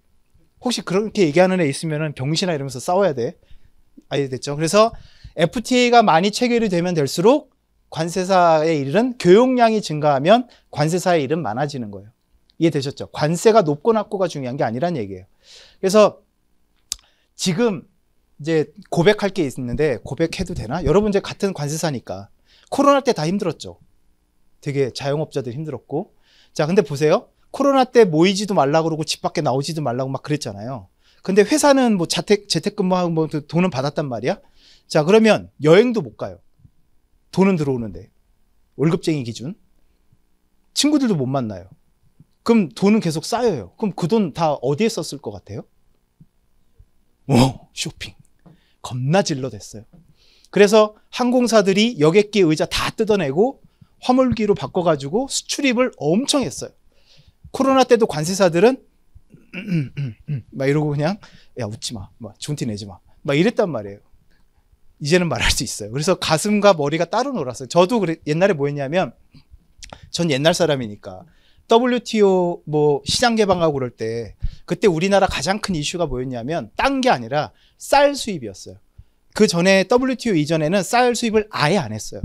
혹시 그렇게 얘기하는 애 있으면 병신아 이러면서 싸워야 돼. 알겠죠? 그래서 FTA가 많이 체결이 되면 될수록 관세사의 일은 교육량이 증가하면 관세사의 일은 많아지는 거예요. 이해되셨죠? 관세가 높고 낮고가 중요한 게 아니란 얘기예요. 그래서 지금 이제 고백할 게 있는데 고백해도 되나? 여러분 이제 같은 관세사니까 코로나 때 다 힘들었죠. 되게 자영업자들 힘들었고. 자, 근데 보세요. 코로나 때 모이지도 말라 그러고 집 밖에 나오지도 말라고 막 그랬잖아요. 근데 회사는 뭐 재택근무하고 뭐 돈은 받았단 말이야. 자, 그러면 여행도 못 가요. 돈은 들어오는데. 월급쟁이 기준. 친구들도 못 만나요. 그럼 돈은 계속 쌓여요. 그럼 그 돈 다 어디에 썼을 것 같아요? 쇼핑. 겁나 질러댔어요. 그래서 항공사들이 여객기 의자 다 뜯어내고 화물기로 바꿔가지고 수출입을 엄청 했어요. 코로나 때도 관세사들은 막 이러고 그냥 야 웃지 마, 막 좋은 티 내지 마, 막 이랬단 말이에요. 이제는 말할 수 있어요. 그래서 가슴과 머리가 따로 놀았어요. 저도 옛날에 뭐 했냐면 전 옛날 사람이니까 WTO 뭐 시장 개방하고 그럴 때 그때 우리나라 가장 큰 이슈가 뭐였냐면 딴 게 아니라 쌀 수입이었어요. 그 전에 WTO 이전에는 쌀 수입을 아예 안 했어요.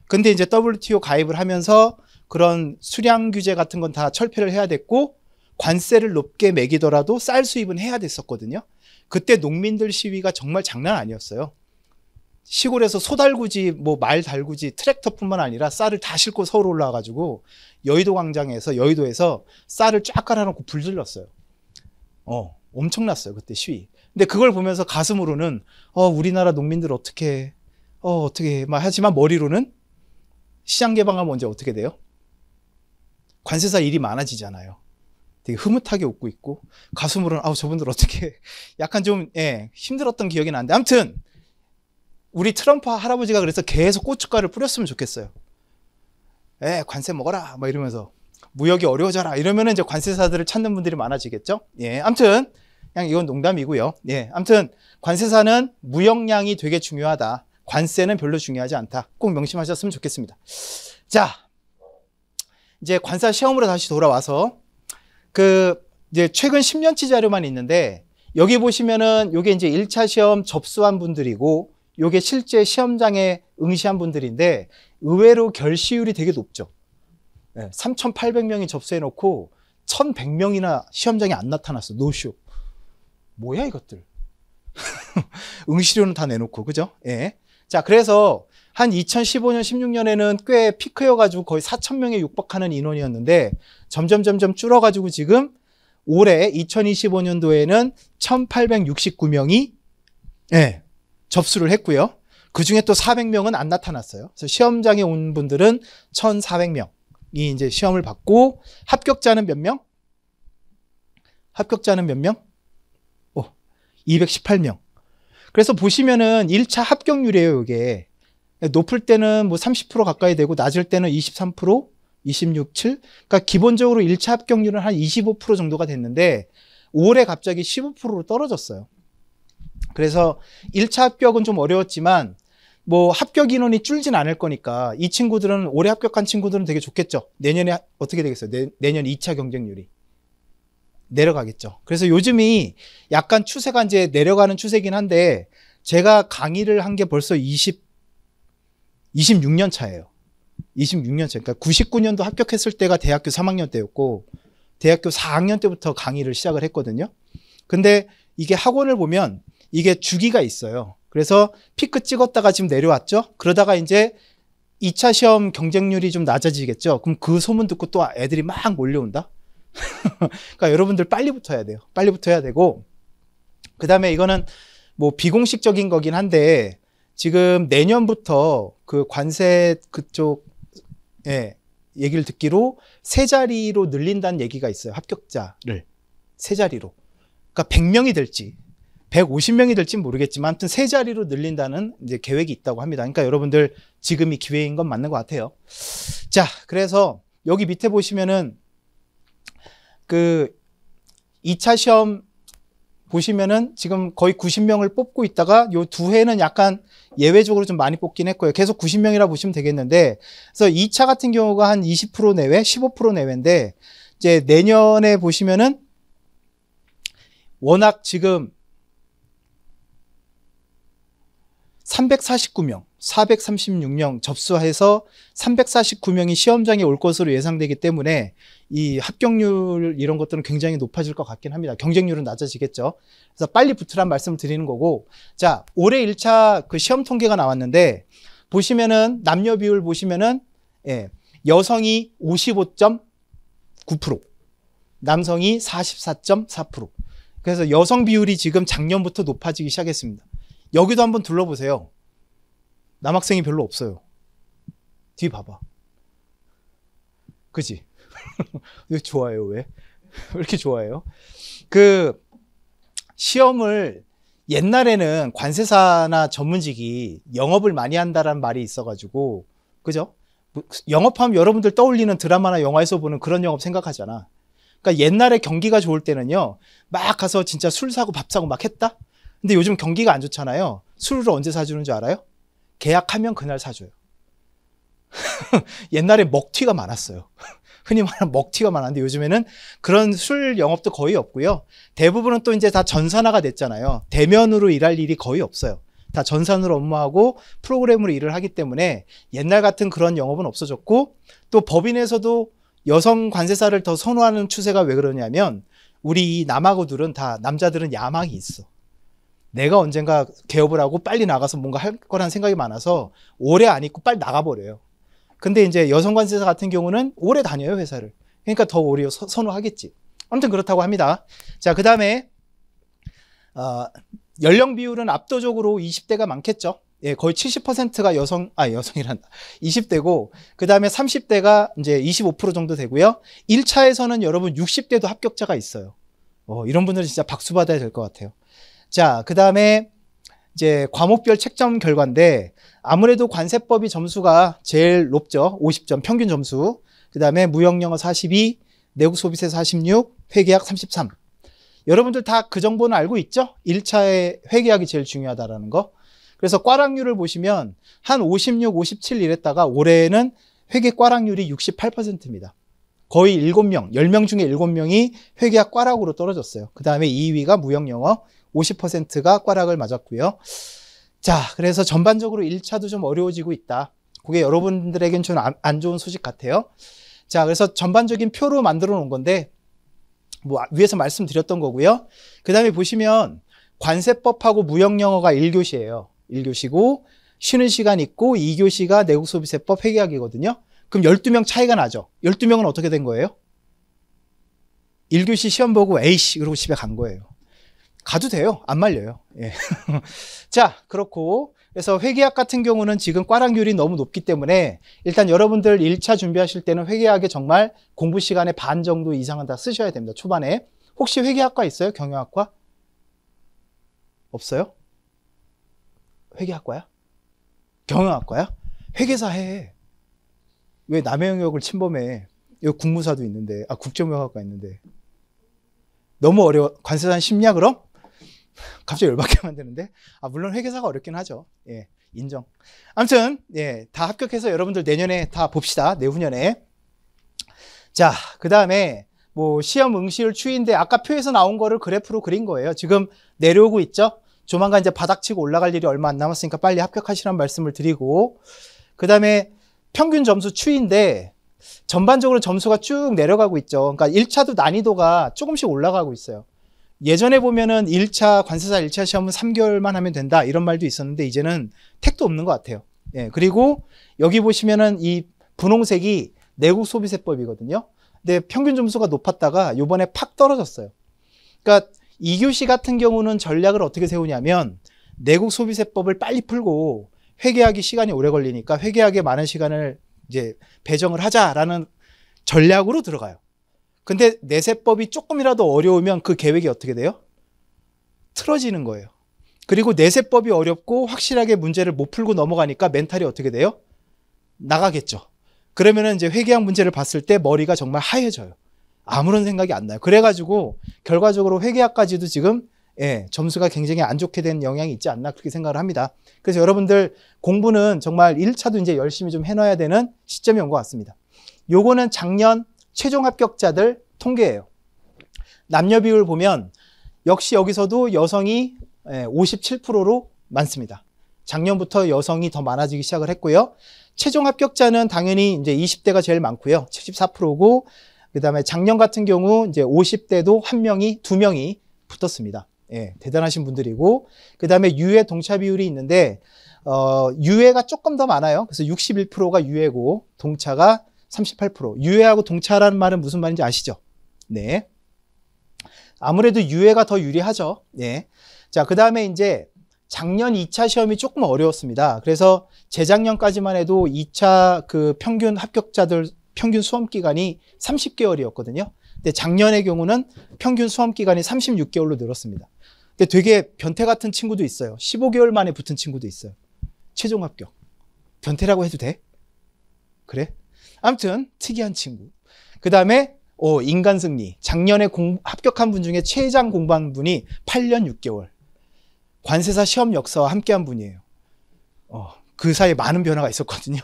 근데 이제 WTO 가입을 하면서 그런 수량 규제 같은 건 다 철폐를 해야 됐고 관세를 높게 매기더라도 쌀 수입은 해야 됐었거든요. 그때 농민들 시위가 정말 장난 아니었어요. 시골에서 소 달구지, 뭐 말 달구지, 트랙터뿐만 아니라 쌀을 다 싣고 서울 올라와가지고 여의도 광장에서, 여의도에서 쌀을 쫙 깔아놓고 불 질렀어요. 엄청났어요, 그때 시위. 근데 그걸 보면서 가슴으로는, 우리나라 농민들 어떻게 막 하지만 머리로는 시장 개방하면 언제 어떻게 돼요? 관세사 일이 많아지잖아요. 되게 흐뭇하게 웃고 있고, 가슴으로는, 저분들 어떻게, 약간 좀, 힘들었던 기억이 나는데, 아무튼, 우리 트럼프 할아버지가 그래서 계속 고춧가루를 뿌렸으면 좋겠어요. 관세 먹어라, 막 이러면서. 무역이 어려워져라. 이러면은 이제 관세사들을 찾는 분들이 많아지겠죠? 아무튼, 그냥 이건 농담이고요. 아무튼, 관세사는 무역량이 되게 중요하다. 관세는 별로 중요하지 않다. 꼭 명심하셨으면 좋겠습니다. 자, 이제 관사 시험으로 다시 돌아와서, 이제 최근 10년치 자료만 있는데, 여기 보시면은, 요게 이제 1차 시험 접수한 분들이고, 요게 실제 시험장에 응시한 분들인데, 의외로 결시율이 되게 높죠. 3,800명이 접수해놓고, 1,100명이나 시험장에 안 나타났어. 노쇼. 뭐야, 이것들. 응시료는 다 내놓고, 그죠? 자, 그래서, 한 2015년, 16년에는 꽤 피크여가지고 거의 4,000명에 육박하는 인원이었는데 점점 줄어가지고 지금 올해 2025년도에는 1,869명이 접수를 했고요. 그 중에 또 400명은 안 나타났어요. 그래서 시험장에 온 분들은 1,400명이 이제 시험을 받고 합격자는 몇 명? 합격자는 몇 명? 218명. 그래서 보시면은 1차 합격률이에요, 이게. 높을 때는 뭐 30% 가까이 되고 낮을 때는 23%, 26, 7. 그러니까 기본적으로 1차 합격률은 한 25% 정도가 됐는데 올해 갑자기 15%로 떨어졌어요. 그래서 1차 합격은 좀 어려웠지만 뭐 합격 인원이 줄진 않을 거니까 이 친구들은 올해 합격한 친구들은 되게 좋겠죠. 내년에 어떻게 되겠어요? 내년 2차 경쟁률이 내려가겠죠. 그래서 요즘이 약간 추세가 이제 내려가는 추세긴 한데 제가 강의를 한 게 벌써 26년 차예요. 26년 차. 그러니까 99년도 합격했을 때가 대학교 3학년 때였고 대학교 4학년 때부터 강의를 시작을 했거든요. 근데 이게 학원을 보면 이게 주기가 있어요. 그래서 피크 찍었다가 지금 내려왔죠. 그러다가 이제 2차 시험 경쟁률이 좀 낮아지겠죠. 그럼 그 소문 듣고 또 애들이 막 몰려온다. 그러니까 여러분들 빨리 붙어야 돼요. 빨리 붙어야 되고 그 다음에 이거는 뭐 비공식적인 거긴 한데 지금 내년부터 그 관세 그쪽 얘기를 듣기로 세 자리로 늘린다는 얘기가 있어요. 합격자를 세 자리로. 그러니까 100명이 될지 150명이 될지 모르겠지만 아무튼 세 자리로 늘린다는 이제 계획이 있다고 합니다. 그러니까 여러분들 지금이 기회인 건 맞는 것 같아요. 자, 그래서 여기 밑에 보시면은 그 2차 시험 보시면은 지금 거의 90명을 뽑고 있다가 요 두 해는 약간 예외적으로 좀 많이 뽑긴 했고요. 계속 90명이라 보시면 되겠는데 그래서 2차 같은 경우가 한 20% 내외, 15% 내외인데 이제 내년에 보시면은 워낙 지금 349명, 436명 접수해서 349명이 시험장에 올 것으로 예상되기 때문에 이 합격률 이런 것들은 굉장히 높아질 것 같긴 합니다. 경쟁률은 낮아지겠죠. 그래서 빨리 붙으란 말씀을 드리는 거고 자, 올해 1차 그 시험 통계가 나왔는데 보시면은 남녀 비율 보시면은 여성이 55.9%, 남성이 44.4%. 그래서 여성 비율이 지금 작년부터 높아지기 시작했습니다. 여기도 한번 둘러보세요. 남학생이 별로 없어요. 뒤 봐봐. 그지? 왜 좋아해요? 왜? 왜 이렇게 좋아해요? 그 시험을 옛날에는 관세사나 전문직이 영업을 많이 한다라는 말이 있어가지고 그죠? 영업하면 여러분들 떠올리는 드라마나 영화에서 보는 그런 영업 생각하잖아. 그러니까 옛날에 경기가 좋을 때는요 막 가서 진짜 술 사고 밥 사고 막 했다? 근데 요즘 경기가 안 좋잖아요. 술을 언제 사주는 줄 알아요? 계약하면 그날 사줘요. 옛날에 먹튀가 많았어요. 흔히 말하는 먹튀가 많았는데 요즘에는 그런 술 영업도 거의 없고요. 대부분은 또 이제 다 전산화가 됐잖아요. 대면으로 일할 일이 거의 없어요. 다 전산으로 업무하고 프로그램으로 일을 하기 때문에 옛날 같은 그런 영업은 없어졌고 또 법인에서도 여성 관세사를 더 선호하는 추세가 왜 그러냐면 우리 남아고들은 다 남자들은 야망이 있어. 내가 언젠가 개업을 하고 빨리 나가서 뭔가 할 거라는 생각이 많아서 오래 안 있고 빨리 나가버려요. 근데 이제 여성 관세사 같은 경우는 오래 다녀요, 회사를. 그러니까 더 오히려 선호하겠지. 아무튼 그렇다고 합니다. 자, 그 다음에 연령 비율은 압도적으로 20대가 많겠죠. 예, 거의 70%가 여성이란다. 20대고, 그 다음에 30대가 이제 25% 정도 되고요. 1차에서는 여러분 60대도 합격자가 있어요. 이런 분들은 진짜 박수 받아야 될 것 같아요. 자, 그 다음에 이제 과목별 채점 결과인데, 아무래도 관세법이 점수가 제일 높죠. 50점 평균 점수. 그 다음에 무역영어 42, 내국소비세 46, 회계학 33. 여러분들 다 그 정보는 알고 있죠? 1차에 회계학이 제일 중요하다라는 거. 그래서 과락률을 보시면 한 56, 57 이랬다가 올해는 회계 과락률이 68%입니다. 거의 7명, 10명 중에 7명이 회계학 과락으로 떨어졌어요. 그 다음에 2위가 무역영어 50%가 과락을 맞았고요. 자, 그래서 전반적으로 1차도 좀 어려워지고 있다. 그게 여러분들에겐 좀 안 좋은 소식 같아요. 자, 그래서 전반적인 표로 만들어 놓은 건데, 뭐 위에서 말씀드렸던 거고요. 그 다음에 보시면 관세법하고 무역영어가 1교시예요. 1교시고 쉬는 시간 있고 2교시가 내국소비세법 회계학이거든요. 그럼 12명 차이가 나죠. 12명은 어떻게 된 거예요? 1교시 시험 보고 에이씨 그러고 집에 간 거예요. 가도 돼요. 안 말려요. 예. 자, 그렇고 그래서 회계학 같은 경우는 지금 과락률이 너무 높기 때문에 일단 여러분들 1차 준비하실 때는 회계학에 정말 공부 시간의 반 정도 이상은 다 쓰셔야 됩니다. 초반에. 혹시 회계학과 있어요? 경영학과? 없어요? 회계학과야? 경영학과야? 회계사 해. 왜 남의 영역을 침범해? 여기 국무사도 있는데, 국정무역학과 있는데. 너무 어려워. 관세사는 쉽냐 그럼? 갑자기 열받게 만드는데. 물론 회계사가 어렵긴 하죠. 예, 인정. 아무튼 예, 다 합격해서 여러분들 내년에 다 봅시다. 내후년에. 자, 그 다음에 뭐 시험 응시율 추이인데 아까 표에서 나온 거를 그래프로 그린 거예요. 지금 내려오고 있죠. 조만간 이제 바닥치고 올라갈 일이 얼마 안 남았으니까 빨리 합격하시라는 말씀을 드리고, 그 다음에 평균 점수 추이인데 전반적으로 점수가 쭉 내려가고 있죠. 그러니까 1차도 난이도가 조금씩 올라가고 있어요. 예전에 보면은 1차 관세사 1차 시험은 3개월만 하면 된다 이런 말도 있었는데 이제는 택도 없는 것 같아요. 예, 그리고 여기 보시면은 이 분홍색이 내국소비세법이거든요. 근데 평균 점수가 높았다가 요번에 팍 떨어졌어요. 그러니까 2교시 같은 경우는 전략을 어떻게 세우냐면 내국소비세법을 빨리 풀고 회계하기 시간이 오래 걸리니까 회계하기에 많은 시간을 이제 배정을 하자라는 전략으로 들어가요. 근데 내세법이 조금이라도 어려우면 그 계획이 어떻게 돼요? 틀어지는 거예요. 그리고 내세법이 어렵고 확실하게 문제를 못 풀고 넘어가니까 멘탈이 어떻게 돼요? 나가겠죠. 그러면은 이제 회계학 문제를 봤을 때 머리가 정말 하얘져요. 아무런 생각이 안 나요. 그래가지고 결과적으로 회계학까지도 지금 점수가 굉장히 안 좋게 된 영향이 있지 않나 그렇게 생각을 합니다. 그래서 여러분들 공부는 정말 1차도 이제 열심히 좀 해놔야 되는 시점이 온 것 같습니다. 요거는 작년 최종 합격자들 통계예요. 남녀 비율 보면 역시 여기서도 여성이 57%로 많습니다. 작년부터 여성이 더 많아지기 시작을 했고요. 최종 합격자는 당연히 이제 20대가 제일 많고요. 74%고, 그 다음에 작년 같은 경우 이제 50대도 두 명이 붙었습니다. 예, 대단하신 분들이고, 그 다음에 유해 동차 비율이 있는데, 유해가 조금 더 많아요. 그래서 61%가 유해고, 동차가 38%. 유해하고 동차라는 말은 무슨 말인지 아시죠? 네. 아무래도 유해가 더 유리하죠. 네. 자, 그 다음에 이제 작년 2차 시험이 조금 어려웠습니다. 그래서 재작년까지만 해도 2차 그 평균 합격자들 평균 수험 기간이 30개월이었거든요. 근데 작년의 경우는 평균 수험 기간이 36개월로 늘었습니다. 근데 되게 변태 같은 친구도 있어요. 15개월 만에 붙은 친구도 있어요. 최종 합격. 변태라고 해도 돼? 그래? 아무튼 특이한 친구. 그 다음에 인간 승리. 작년에 합격한 분 중에 최장 공부한 분이 8년 6개월. 관세사 시험 역사와 함께한 분이에요. 그 사이에 많은 변화가 있었거든요.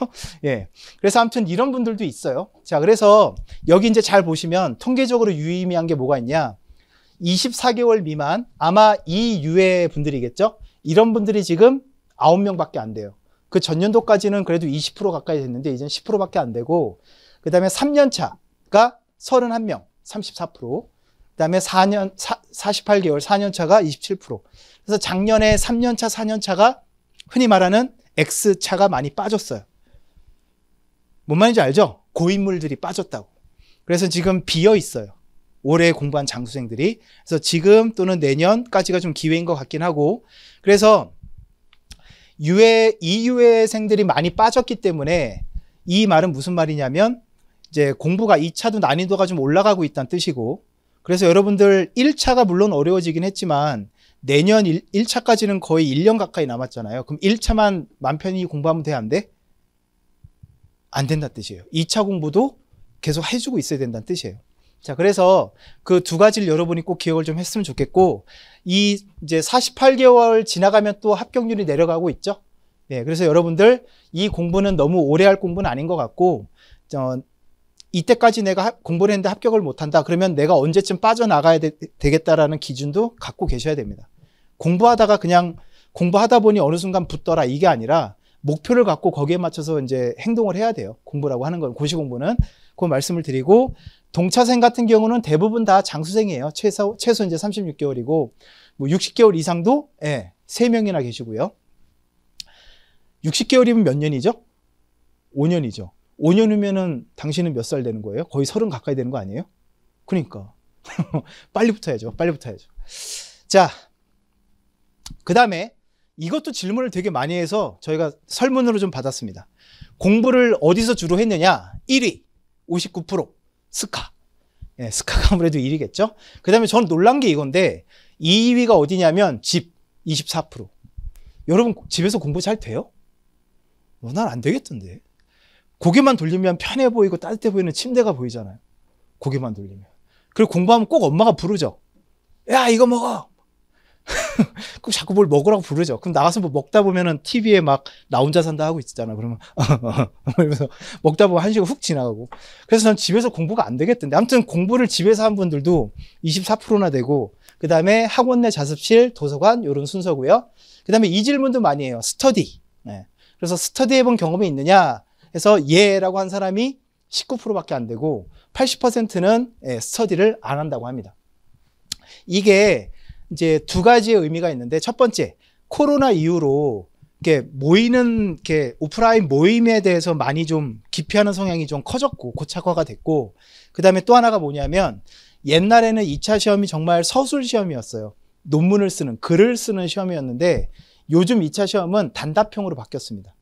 예. 그래서 아무튼 이런 분들도 있어요. 자, 그래서 여기 이제 잘 보시면 통계적으로 유의미한 게 뭐가 있냐. 24개월 미만, 아마 이 유해 분들이겠죠? 이런 분들이 지금 9명밖에 안 돼요. 그 전년도까지는 그래도 20% 가까이 됐는데 이제는 10%밖에 안 되고, 그 다음에 3년 차가 31명, 34%. 그다음에 48개월 4년 차가 27%. 그래서 작년에 3년 차, 4년 차가 흔히 말하는 X 차가 많이 빠졌어요. 뭔 말인지 알죠? 고인물들이 빠졌다고. 그래서 지금 비어 있어요. 올해 공부한 장수생들이. 그래서 지금 또는 내년까지가 좀 기회인 것 같긴 하고. 그래서 이유회생들이 많이 빠졌기 때문에 이 말은 무슨 말이냐면 이제 공부가 2차도 난이도가 좀 올라가고 있다는 뜻이고, 그래서 여러분들 1차가 물론 어려워지긴 했지만 내년 1차까지는 거의 1년 가까이 남았잖아요. 그럼 1차만 맘 편히 공부하면 돼, 안 돼? 안 된다는 뜻이에요. 2차 공부도 계속 해주고 있어야 된다는 뜻이에요. 자, 그래서 그 두 가지를 여러분이 꼭 기억을 좀 했으면 좋겠고, 이제 48개월 지나가면 또 합격률이 내려가고 있죠. 네, 그래서 여러분들 이 공부는 너무 오래 할 공부는 아닌 것 같고, 이때까지 내가 공부를 했는데 합격을 못한다. 그러면 내가 언제쯤 빠져나가야 되겠다라는 기준도 갖고 계셔야 됩니다. 공부하다가 그냥 공부하다 보니 어느 순간 붙더라, 이게 아니라 목표를 갖고 거기에 맞춰서 이제 행동을 해야 돼요. 공부라고 하는 건, 고시 공부는. 그 말씀을 드리고, 동차생 같은 경우는 대부분 다 장수생이에요. 최소 이제 36개월이고, 뭐 60개월 이상도 3명이나 계시고요. 60개월이면 몇 년이죠? 5년이죠. 5년 후면은 당신은 몇 살 되는 거예요? 거의 30 가까이 되는 거 아니에요? 그러니까 빨리 붙어야죠. 빨리 붙어야죠. 자, 그 다음에 이것도 질문을 되게 많이 해서 저희가 설문으로 좀 받았습니다. 공부를 어디서 주로 했느냐? 1위 59%, 스카. 스카가 아무래도 1위겠죠. 그 다음에 저는 놀란 게 이건데 2위가 어디냐면 집 24%. 여러분 집에서 공부 잘 돼요? 난 안 되겠던데. 고개만 돌리면 편해 보이고 따뜻해 보이는 침대가 보이잖아요. 고개만 돌리면. 그리고 공부하면 꼭 엄마가 부르죠. 야, 이거 먹어. 꼭 자꾸 뭘 먹으라고 부르죠. 그럼 나가서 뭐 먹다 보면은 TV에 막 나 혼자 산다 하고 있잖아. 그러면 이러면서 먹다 보면 1시간 훅 지나가고. 그래서 난 집에서 공부가 안 되겠던데. 아무튼 공부를 집에서 한 분들도 24%나 되고, 그 다음에 학원 내 자습실, 도서관 이런 순서고요. 그 다음에 이 질문도 많이 해요. 스터디. 그래서 스터디 해본 경험이 있느냐 해서 예라고 한 사람이 19%밖에 안 되고 80%는 스터디를 안 한다고 합니다. 이게 이제 두 가지의 의미가 있는데, 첫 번째, 코로나 이후로 이렇게 모이는 이렇게 오프라인 모임에 대해서 많이 좀 기피하는 성향이 좀 커졌고 고착화가 됐고, 그 다음에 또 하나가 뭐냐면 옛날에는 2차 시험이 정말 서술 시험이었어요. 논문을 쓰는, 글을 쓰는 시험이었는데 요즘 2차 시험은 단답형으로 바뀌었습니다.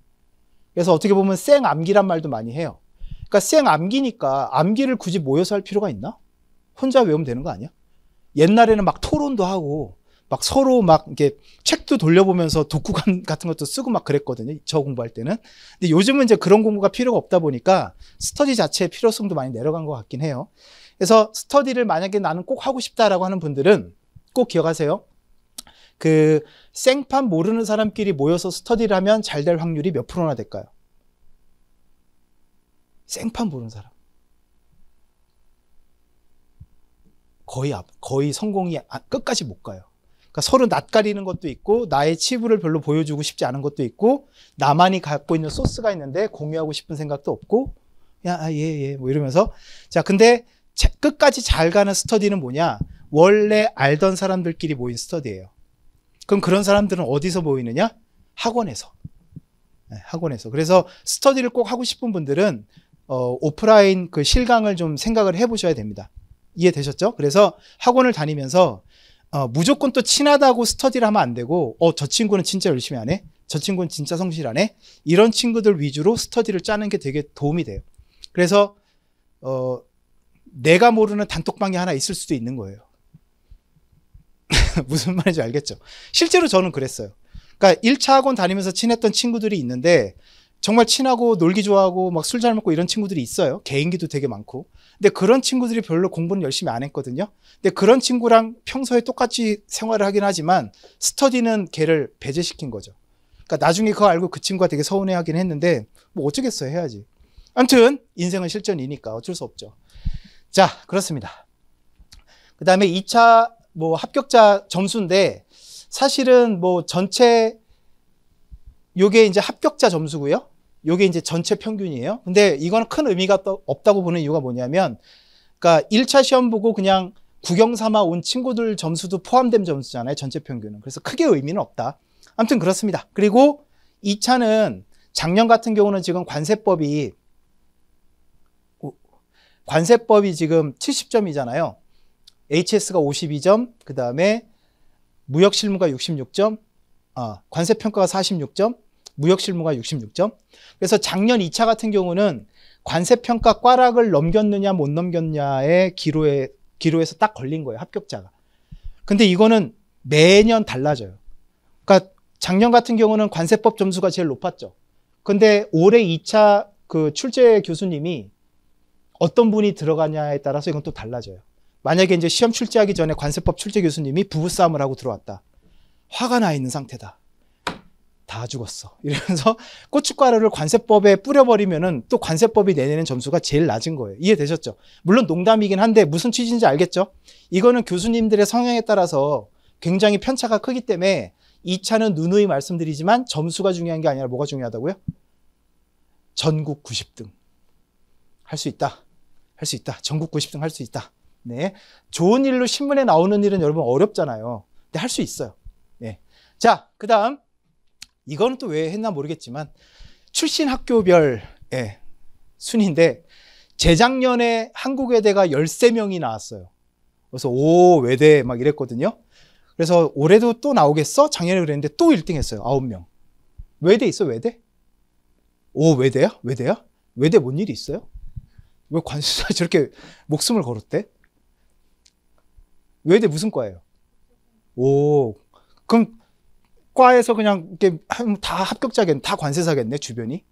그래서 어떻게 보면 쌩암기란 말도 많이 해요. 그러니까 쌩암기니까 암기를 굳이 모여서 할 필요가 있나? 혼자 외우면 되는 거 아니야? 옛날에는 막 토론도 하고 막 서로 막 이렇게 책도 돌려보면서 독후감 같은 것도 쓰고 막 그랬거든요. 저 공부할 때는. 근데 요즘은 이제 그런 공부가 필요가 없다 보니까 스터디 자체의 필요성도 많이 내려간 것 같긴 해요. 그래서 스터디를 만약에 나는 꼭 하고 싶다라고 하는 분들은 꼭 기억하세요. 그 생판 모르는 사람끼리 모여서 스터디를 하면 잘 될 확률이 몇 프로나 될까요? 생판 모르는 사람. 거의 성공이 끝까지 못 가요. 그러니까 서로 낯가리는 것도 있고, 나의 치부를 별로 보여주고 싶지 않은 것도 있고, 나만이 갖고 있는 소스가 있는데 공유하고 싶은 생각도 없고, 뭐 이러면서. 자, 근데 끝까지 잘 가는 스터디는 뭐냐? 원래 알던 사람들끼리 모인 스터디예요. 그럼 그런 사람들은 어디서 모이느냐? 학원에서. 학원에서. 그래서 스터디를 꼭 하고 싶은 분들은 오프라인 그 실강을 좀 생각을 해보셔야 됩니다. 이해되셨죠? 그래서 학원을 다니면서 무조건 또 친하다고 스터디를 하면 안 되고, 저 친구는 진짜 열심히 하네? 저 친구는 진짜 성실하네? 이런 친구들 위주로 스터디를 짜는 게 되게 도움이 돼요. 그래서 내가 모르는 단톡방이 하나 있을 수도 있는 거예요. 무슨 말인지 알겠죠? 실제로 저는 그랬어요. 그러니까 1차 학원 다니면서 친했던 친구들이 있는데 정말 친하고 놀기 좋아하고 막 술 잘 먹고 이런 친구들이 있어요. 개인기도 되게 많고. 근데 그런 친구들이 별로 공부는 열심히 안 했거든요. 근데 그런 친구랑 평소에 똑같이 생활을 하긴 하지만 스터디는 걔를 배제시킨 거죠. 그러니까 나중에 그거 알고 그 친구가 되게 서운해하긴 했는데 뭐 어쩌겠어요, 해야지. 아무튼 인생은 실전이니까 어쩔 수 없죠. 자, 그렇습니다. 그 다음에 2차 뭐 합격자 점수인데 사실은 뭐 전체 요게 이제 합격자 점수고요. 요게 이제 전체 평균이에요. 근데 이거는 큰 의미가 없다고 보는 이유가 뭐냐면, 그러니까 1차 시험 보고 그냥 구경 삼아 온 친구들 점수도 포함된 점수잖아요. 전체 평균은. 그래서 크게 의미는 없다. 아무튼 그렇습니다. 그리고 2차는 작년 같은 경우는 지금 관세법이 지금 70점이잖아요. HS가 52점, 그 다음에 무역실무가 66점, 관세평가가 46점, 무역실무가 66점. 그래서 작년 2차 같은 경우는 관세평가 꽈락을 넘겼느냐 못 넘겼냐의 기로에서 딱 걸린 거예요. 합격자가. 근데 이거는 매년 달라져요. 그러니까 작년 같은 경우는 관세법 점수가 제일 높았죠. 근데 올해 2차 그 출제 교수님이 어떤 분이 들어가냐에 따라서 이건 또 달라져요. 만약에 이제 시험 출제하기 전에 관세법 출제 교수님이 부부싸움을 하고 들어왔다. 화가 나 있는 상태다. 다 죽었어. 이러면서 고춧가루를 관세법에 뿌려버리면은 또 관세법이 내내는 점수가 제일 낮은 거예요. 이해되셨죠? 물론 농담이긴 한데 무슨 취지인지 알겠죠? 이거는 교수님들의 성향에 따라서 굉장히 편차가 크기 때문에 2차는 누누이 말씀드리지만 점수가 중요한 게 아니라 뭐가 중요하다고요? 전국 90등. 할 수 있다. 할 수 있다. 전국 90등 할 수 있다. 네. 좋은 일로 신문에 나오는 일은 여러분 어렵잖아요. 근데 할 수 있어요. 네. 자, 그 다음. 이거는 또 왜 했나 모르겠지만 출신 학교별 순인데 재작년에 한국외대가 13명이 나왔어요. 그래서 오 외대 막 이랬거든요. 그래서 올해도 또 나오겠어? 작년에 그랬는데 또 1등 했어요. 9명. 외대 있어 외대? 오 외대야? 외대야? 외대 뭔 일이 있어요? 왜 관수사 저렇게 목숨을 걸었대? 외대 무슨 과예요? 오 그럼 과에서 그냥 이렇게 다 합격자겠네. 다 관세사겠네, 주변이.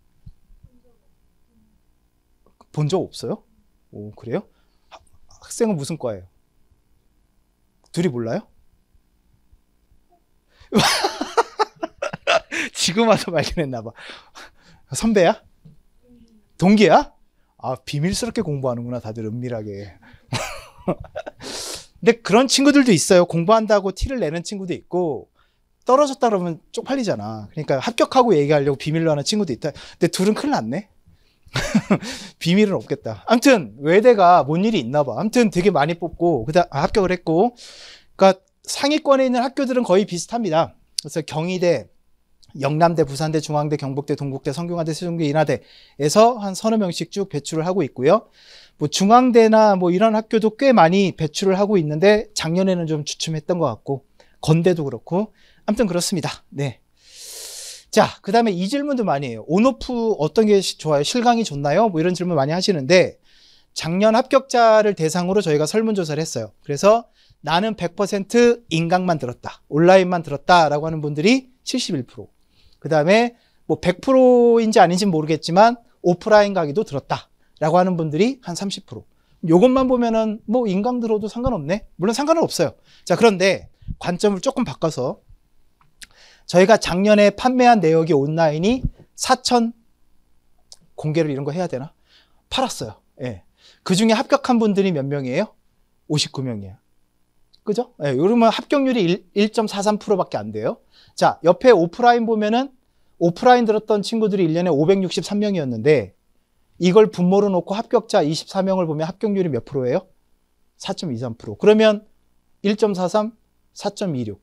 본 적 없어요? 오, 그래요? 학생은 무슨 과예요? 둘이 몰라요? 지금 와서 발견했나 봐. 선배야? 동기야? 아, 비밀스럽게 공부하는구나, 다들 은밀하게. 근데 그런 친구들도 있어요. 공부한다고 티를 내는 친구도 있고 떨어졌다 그러면 쪽팔리잖아. 그러니까 합격하고 얘기하려고 비밀로 하는 친구도 있다. 근데 둘은 큰일 났네. 비밀은 없겠다. 아무튼 외대가 뭔 일이 있나 봐. 아무튼 되게 많이 뽑고 그다음 합격을 했고, 그러니까 상위권에 있는 학교들은 거의 비슷합니다. 그래서 경희대, 영남대, 부산대, 중앙대, 경북대, 동국대, 성균관대, 세종대, 인하대에서 한 서너 명씩 쭉 배출을 하고 있고요. 뭐 중앙대나 뭐 이런 학교도 꽤 많이 배출을 하고 있는데 작년에는 좀 주춤했던 것 같고, 건대도 그렇고. 아무튼 그렇습니다. 네. 자, 그 다음에 이 질문도 많이 해요. 온오프 어떤 게 좋아요? 실강이 좋나요? 뭐 이런 질문 많이 하시는데, 작년 합격자를 대상으로 저희가 설문조사를 했어요. 그래서 나는 100% 인강만 들었다, 온라인만 들었다라고 하는 분들이 71%. 그 다음에 뭐 100%인지 아닌지는 모르겠지만 오프라인 강의도 들었다라고 하는 분들이 한 30%. 요것만 보면은 뭐 인강 들어도 상관없네? 물론 상관은 없어요. 자, 그런데 관점을 조금 바꿔서 저희가 작년에 판매한 내역이 온라인이 4천 공개를 이런 거 해야 되나? 팔았어요. 예. 그 중에 합격한 분들이 몇 명이에요? 59명이에요. 그죠? 예, 이러면 합격률이 1.43%밖에 안 돼요. 자, 옆에 오프라인 보면은 오프라인 들었던 친구들이 1년에 563명이었는데 이걸 분모로 놓고 합격자 24명을 보면 합격률이 몇 프로예요? 4.23%. 그러면 1.43, 4.26.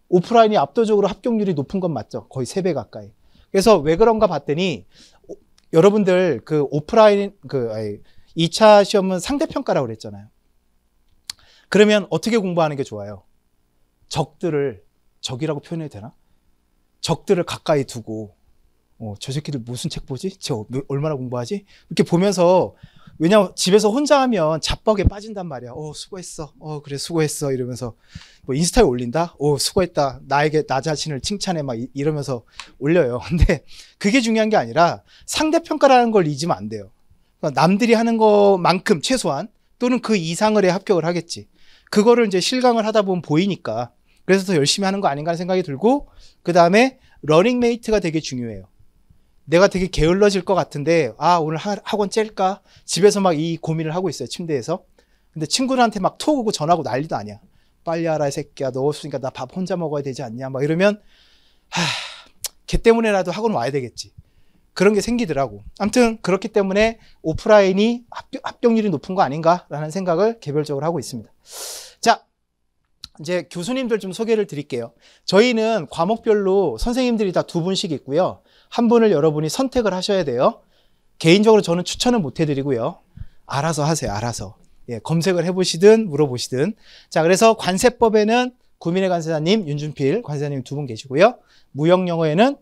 오프라인이 압도적으로 합격률이 높은 건 맞죠? 거의 3배 가까이. 그래서 왜 그런가 봤더니 여러분들 그 오프라인 2차 시험은 상대평가라고 그랬잖아요. 그러면 어떻게 공부하는 게 좋아요? 적이라고 표현해도 되나? 적들을 가까이 두고 저 새끼들 무슨 책 보지? 쟤 얼마나 공부하지? 이렇게 보면서, 왜냐면 집에서 혼자 하면 잡벅에 빠진단 말이야. 수고했어. 그래 수고했어 이러면서 뭐 인스타에 올린다. 수고했다. 나 자신을 칭찬해 막 이러면서 올려요. 근데 그게 중요한 게 아니라 상대평가라는 걸 잊으면 안 돼요. 그러니까 남들이 하는 것만큼 최소한 또는 그 이상을 해 합격을 하겠지. 그거를 이제 실강을 하다 보면 보이니까, 그래서 더 열심히 하는 거 아닌가 하는 생각이 들고, 그 다음에 러닝메이트가 되게 중요해요. 내가 되게 게을러질 것 같은데 오늘 학원 짤까? 집에서 막 이 고민을 하고 있어요, 침대에서. 근데 친구들한테 막 톡 오고 전화하고 난리도 아니야. 빨리 하라 이 새끼야, 너 없으니까 나 밥 혼자 먹어야 되지 않냐 막 이러면 걔 때문에라도 학원 와야 되겠지. 그런 게 생기더라고. 아무튼 그렇기 때문에 오프라인이 합격률이 높은 거 아닌가라는 생각을 개별적으로 하고 있습니다. 자, 이제 교수님들 좀 소개를 드릴게요. 저희는 과목별로 선생님들이 다 2분씩 있고요. 한 분을 여러분이 선택을 하셔야 돼요. 개인적으로 저는 추천은 못 해드리고요. 알아서 하세요. 알아서. 예, 검색을 해보시든 물어보시든. 자, 그래서 관세법에는 구민혜 관세사님, 윤준필 관세사님 2분 계시고요. 무역영어에는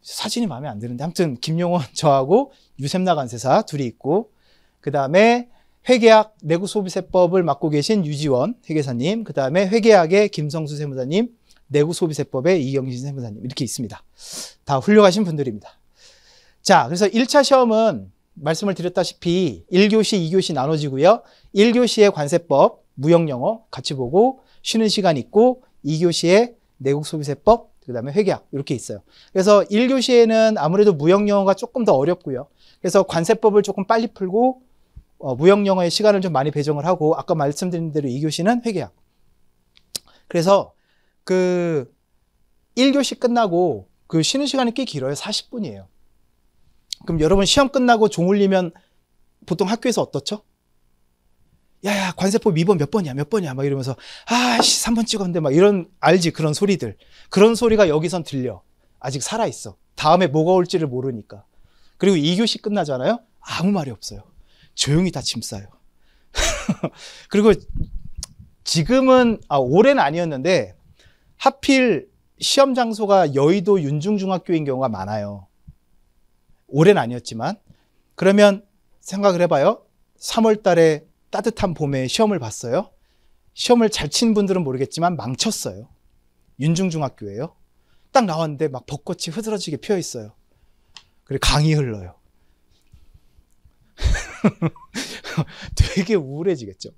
사진이 마음에 안 드는데 아무튼 김용원 저하고 유샘나 관세사 둘이 있고, 그 다음에 회계학 내구소비세법을 맡고 계신 유지원 회계사님, 그 다음에 회계학의 김성수 세무사님, 내구소비세법의 이경신 세무사님 이렇게 있습니다. 다 훌륭하신 분들입니다. 자, 그래서 1차 시험은 말씀을 드렸다시피 1교시, 2교시 나눠지고요. 1교시에 관세법, 무역영어 같이 보고 쉬는 시간 있고, 2교시에 내국소비세법, 그 다음에 회계학 이렇게 있어요. 그래서 1교시에는 아무래도 무역영어가 조금 더 어렵고요. 그래서 관세법을 조금 빨리 풀고 무역영어의 시간을 좀 많이 배정을 하고, 아까 말씀드린 대로 2교시는 회계학. 그래서 그 1교시 끝나고 그 쉬는 시간이 꽤 길어요. 40분이에요. 그럼 여러분 시험 끝나고 종 울리면 보통 학교에서 어떻죠? 야야 관세법 2번 몇 번이야 몇 번이야 막 이러면서 아씨 3번 찍었는데 막 이런, 알지? 그런 소리들. 그런 소리가 여기선 들려. 아직 살아있어. 다음에 뭐가 올지를 모르니까. 그리고 2교시 끝나잖아요. 아무 말이 없어요. 조용히 다 짐 싸요. 그리고 지금은 올해는 아니었는데 하필 시험 장소가 여의도 윤중중학교인 경우가 많아요. 올해는 아니었지만. 그러면 생각을 해봐요. 3월 달에 따뜻한 봄에 시험을 봤어요. 시험을 잘 친 분들은 모르겠지만 망쳤어요. 윤중중학교예요. 딱 나왔는데 막 벚꽃이 흐드러지게 피어 있어요. 그리고 강이 흘러요. 되게 우울해지겠죠.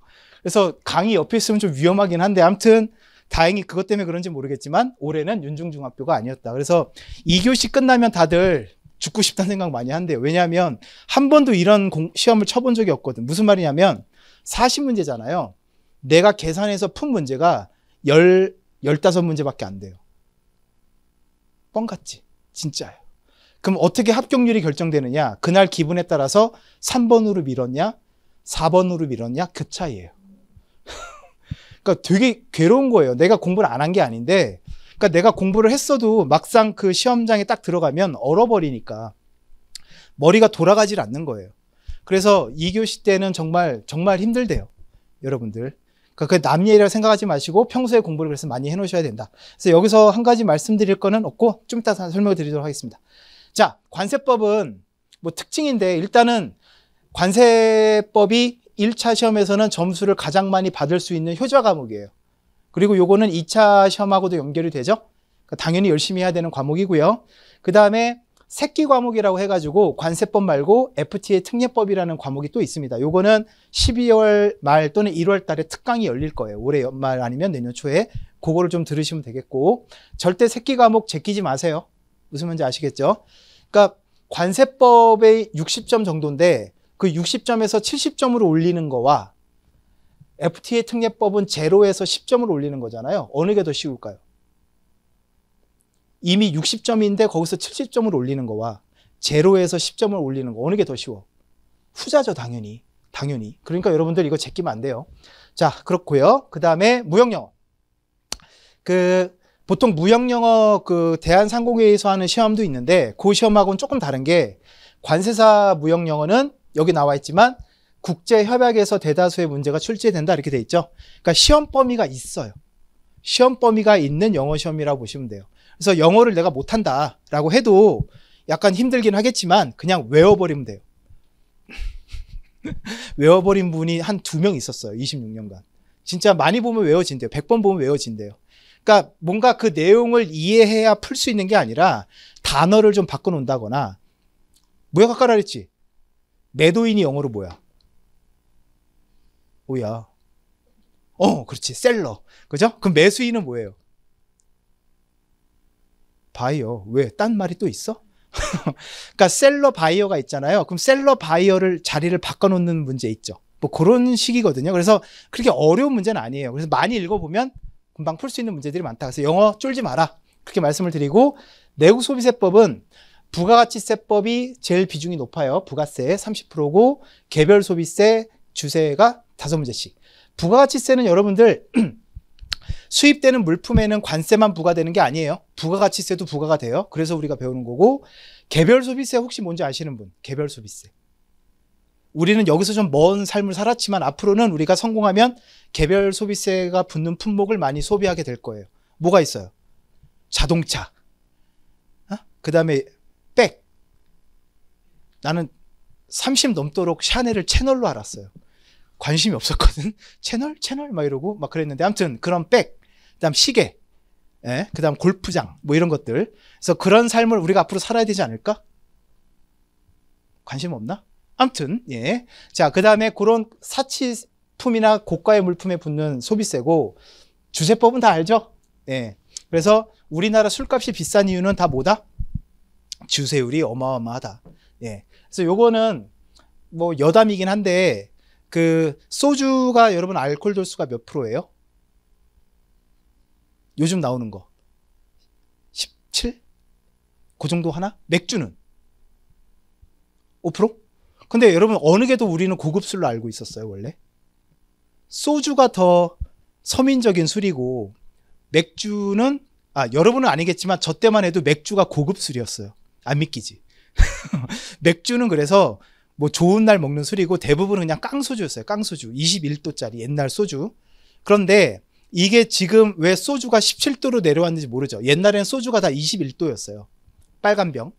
그래서 강이 옆에 있으면 좀 위험하긴 한데 아무튼 다행히 그것 때문에 그런지 모르겠지만 올해는 윤중중학교가 아니었다. 그래서 2교시 끝나면 다들 죽고 싶다는 생각 많이 한대요. 왜냐하면 한 번도 이런 시험을 쳐본 적이 없거든. 무슨 말이냐면 40문제잖아요. 내가 계산해서 푼 문제가 15문제밖에 안 돼요. 뻥같지? 진짜예요. 그럼 어떻게 합격률이 결정되느냐? 그날 기분에 따라서 3번으로 밀었냐? 4번으로 밀었냐? 그 차이예요. 그러니까 되게 괴로운 거예요. 내가 공부를 안 한 게 아닌데, 그러니까 내가 공부를 했어도 막상 그 시험장에 딱 들어가면 얼어버리니까 머리가 돌아가질 않는 거예요. 그래서 2교시 때는 정말 힘들대요. 여러분들. 그러니까 남 얘기라고 생각하지 마시고 평소에 공부를 그래서 많이 해놓으셔야 된다. 그래서 여기서 한 가지 말씀드릴 거는 없고 좀 이따 설명을 드리도록 하겠습니다. 자, 관세법은 뭐 특징인데, 일단은 관세법이 1차 시험에서는 점수를 가장 많이 받을 수 있는 효자 과목이에요. 그리고 요거는 2차 시험하고도 연결이 되죠. 그러니까 당연히 열심히 해야 되는 과목이고요. 그 다음에 새끼 과목이라고 해가지고 관세법 말고 FTA 특례법이라는 과목이 또 있습니다. 요거는 12월 말 또는 1월 달에 특강이 열릴 거예요. 올해 연말 아니면 내년 초에. 그거를 좀 들으시면 되겠고, 절대 새끼 과목 제끼지 마세요. 무슨 말인지 아시겠죠? 그러니까 관세법의 60점 정도인데 그 60점에서 70점으로 올리는 거와 FTA 특례법은 0에서 10점을 올리는 거잖아요. 어느 게 더 쉬울까요? 이미 60점인데 거기서 70점을 올리는 거와 0에서 10점을 올리는 거, 어느 게 더 쉬워? 후자죠, 당연히. 그러니까 여러분들 이거 제끼면 안 돼요. 자, 그렇고요. 그 다음에 무역영어. 보통 무역영어 대한상공회에서 하는 시험도 있는데 그 시험하고는 조금 다른 게, 관세사 무역영어는 여기 나와 있지만 국제협약에서 대다수의 문제가 출제된다 이렇게 돼 있죠. 그러니까 시험 범위가 있어요. 시험 범위가 있는 영어 시험이라고 보시면 돼요. 그래서 영어를 내가 못한다 라고 해도 약간 힘들긴 하겠지만 그냥 외워버리면 돼요. 외워버린 분이 한 2명 있었어요. 26년간. 진짜 많이 보면 외워진대요. 100번 보면 외워진대요. 그러니까 뭔가 그 내용을 이해해야 풀 수 있는 게 아니라 단어를 좀 바꿔놓는다거나. 뭐야 아까 그랬지? 매도인이 영어로 뭐야? 그렇지. 셀러. 그죠? 그럼 매수인은 뭐예요? 바이어. 왜? 딴 말이 또 있어? 그러니까 셀러 바이어가 있잖아요. 그럼 셀러 바이어를 자리를 바꿔놓는 문제 있죠. 뭐 그런 식이거든요. 그래서 그렇게 어려운 문제는 아니에요. 그래서 많이 읽어보면 금방 풀 수 있는 문제들이 많다. 그래서 영어 쫄지 마라. 그렇게 말씀을 드리고, 내국소비세법은 부가가치세법이 제일 비중이 높아요. 부가세 30%고 개별 소비세, 주세가 5문제씩. 부가가치세는 여러분들 수입되는 물품에는 관세만 부과되는 게 아니에요. 부가가치세도 부과가 돼요. 그래서 우리가 배우는 거고, 개별 소비세 혹시 뭔지 아시는 분? 개별 소비세. 우리는 여기서 좀 먼 삶을 살았지만 앞으로는 우리가 성공하면 개별 소비세가 붙는 품목을 많이 소비하게 될 거예요. 뭐가 있어요? 자동차. 그 다음에 백. 나는 30 넘도록 샤넬을 채널로 알았어요. 관심이 없었거든. 채널 막 이러고 막 그랬는데, 아무튼 그런 백, 그다음 시계, 예? 그다음 골프장 뭐 이런 것들. 그래서 그런 삶을 우리가 앞으로 살아야 되지 않을까? 관심 없나? 아무튼 예. 자, 그다음에 그런 사치품이나 고가의 물품에 붙는 소비세고, 주세법은 다 알죠? 예. 그래서 우리나라 술값이 비싼 이유는 다 뭐다? 주세율이 어마어마하다. 예. 그래서 요거는 뭐 여담이긴 한데, 그 소주가 여러분 알코올 도수가 몇 프로예요? 요즘 나오는 거 17? 그 정도 하나? 맥주는 5%? 근데 여러분 어느 게도 우리는 고급 술로 알고 있었어요. 원래 소주가 더 서민적인 술이고, 맥주는 여러분은 아니겠지만 저 때만 해도 맥주가 고급 술이었어요. 안 믿기지? 맥주는 그래서 뭐 좋은 날 먹는 술이고, 대부분은 그냥 깡소주였어요. 깡소주 21도짜리 옛날 소주. 그런데 이게 지금 왜 소주가 17도로 내려왔는지 모르죠. 옛날에는 소주가 다 21도였어요. 빨간 병.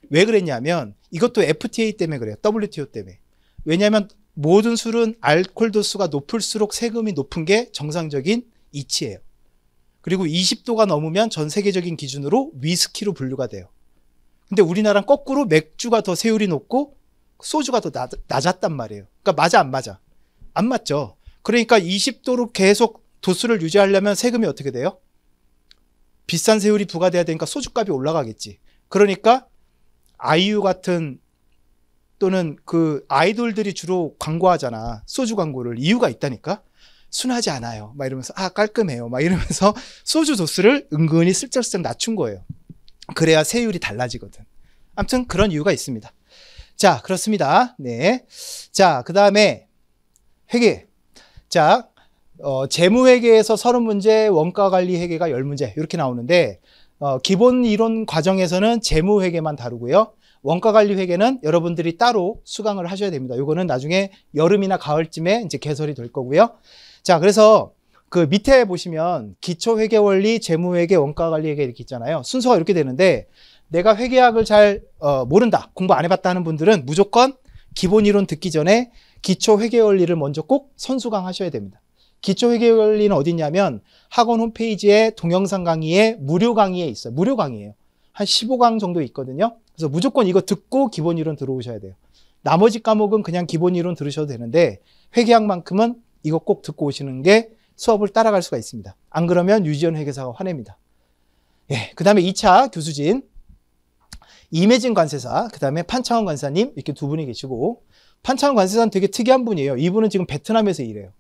왜 그랬냐면 이것도 FTA 때문에 그래요. WTO 때문에. 왜냐하면 모든 술은 알코올 도수가 높을수록 세금이 높은 게 정상적인 이치예요. 그리고 20도가 넘으면 전 세계적인 기준으로 위스키로 분류가 돼요. 근데 우리나라는 거꾸로 맥주가 더 세율이 높고 소주가 더 낮았단 말이에요. 그러니까 맞아 안 맞아? 안 맞죠. 그러니까 20도로 계속 도수를 유지하려면 세금이 어떻게 돼요? 비싼 세율이 부과돼야 되니까 소주값이 올라가겠지. 그러니까 아이유 같은, 또는 그 아이돌들이 주로 광고하잖아. 소주 광고를. 이유가 있다니까. 순하지 않아요. 막 이러면서 깔끔해요. 막 이러면서 소주 도수를 은근히 슬쩍슬쩍 낮춘 거예요. 그래야 세율이 달라지거든. 아무튼 그런 이유가 있습니다. 자, 그렇습니다. 네. 자, 그 다음에 회계. 자, 재무회계에서 30문제, 원가관리회계가 10문제 이렇게 나오는데, 기본 이론 과정에서는 재무회계만 다루고요. 원가관리회계는 여러분들이 따로 수강을 하셔야 됩니다. 이거는 나중에 여름이나 가을쯤에 이제 개설이 될 거고요. 자, 그래서 그 밑에 보시면 기초회계원리, 재무회계, 원가관리회계 이렇게 있잖아요. 순서가 이렇게 되는데, 내가 회계학을 잘 모른다, 공부 안 해봤다 하는 분들은 무조건 기본 이론 듣기 전에 기초회계원리를 먼저 꼭 선수강 하셔야 됩니다. 기초회계원리는 어디 있냐면 학원 홈페이지에 동영상 강의에 무료 강의에 있어요. 무료 강의예요. 한 15강 정도 있거든요. 그래서 무조건 이거 듣고 기본 이론 들어오셔야 돼요. 나머지 과목은 그냥 기본 이론 들으셔도 되는데, 회계학만큼은 이거 꼭 듣고 오시는 게 수업을 따라갈 수가 있습니다. 안 그러면 유지연 회계사가 화냅니다. 예, 그 다음에 2차 교수진 임혜진 관세사, 그 다음에 판창원 관세사님, 이렇게 두 분이 계시고, 판창원 관세사는 되게 특이한 분이에요. 이분은 지금 베트남에서 일해요.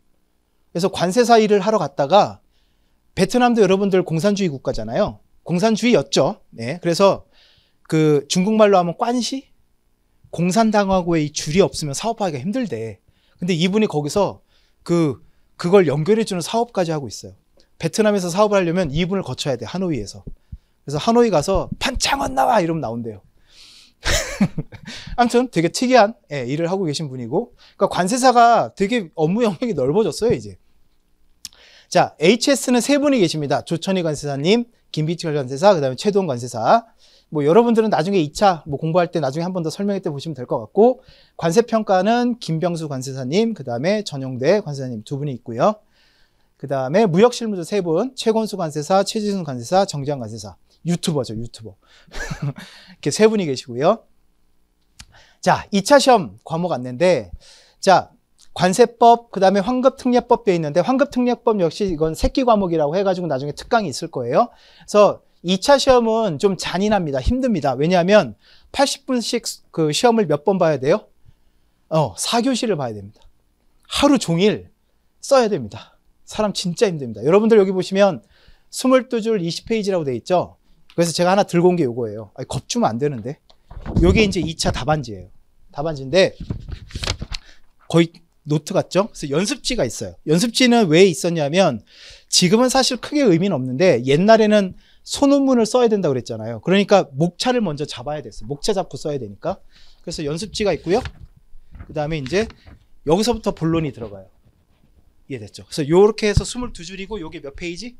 그래서 관세사 일을 하러 갔다가, 베트남도 여러분들 공산주의 국가잖아요. 공산주의였죠. 네, 그래서 그 중국말로 하면 관시? 공산당하고의 이 줄이 없으면 사업하기가 힘들대. 근데 이분이 거기서 그걸 연결해주는 사업까지 하고 있어요. 베트남에서 사업을 하려면 이분을 거쳐야 돼, 하노이에서. 그래서 하노이 가서 판창원 나와! 이러면 나온대요. 아무튼 되게 특이한 일을 하고 계신 분이고, 그러니까 관세사가 되게 업무 영역이 넓어졌어요, 이제. 자, HS는 세 분이 계십니다. 조천희 관세사님, 김비철 관세사, 그 다음에 최동 관세사. 뭐 여러분들은 나중에 2차 뭐 공부할 때 나중에 한 번 더 설명할 때 보시면 될 것 같고, 관세평가는 김병수 관세사님, 그 다음에 전용대 관세사님 두 분이 있고요. 그 다음에 무역실무조 세 분, 최건수 관세사, 최지순 관세사, 정지환 관세사. 유튜버죠, 유튜버. 이렇게 세 분이 계시고요. 자, 2차 시험 과목 안내인데, 자, 관세법, 그 다음에 환급특례법 되어 있는데, 환급특례법 역시 이건 새끼 과목이라고 해가지고 나중에 특강이 있을 거예요. 그래서 2차 시험은 좀 잔인합니다. 힘듭니다. 왜냐하면 80분씩 그 시험을 몇 번 봐야 돼요? 4교시를 봐야 됩니다. 하루 종일 써야 됩니다. 사람 진짜 힘듭니다. 여러분들 여기 보시면 22줄 20페이지라고 되어 있죠? 그래서 제가 하나 들고 온 게 요거예요. 아니, 겁주면 안 되는데. 요게 이제 2차 답안지예요. 답안지인데 거의 노트 같죠? 그래서 연습지가 있어요. 연습지는 왜 있었냐면 지금은 사실 크게 의미는 없는데 옛날에는 소논문을 써야 된다고 그랬잖아요. 그러니까 목차를 먼저 잡아야 됐어요. 목차 잡고 써야 되니까. 그래서 연습지가 있고요. 그 다음에 이제 여기서부터 본론이 들어가요. 이해됐죠? 그래서 요렇게 해서 22줄이고 요게 몇 페이지?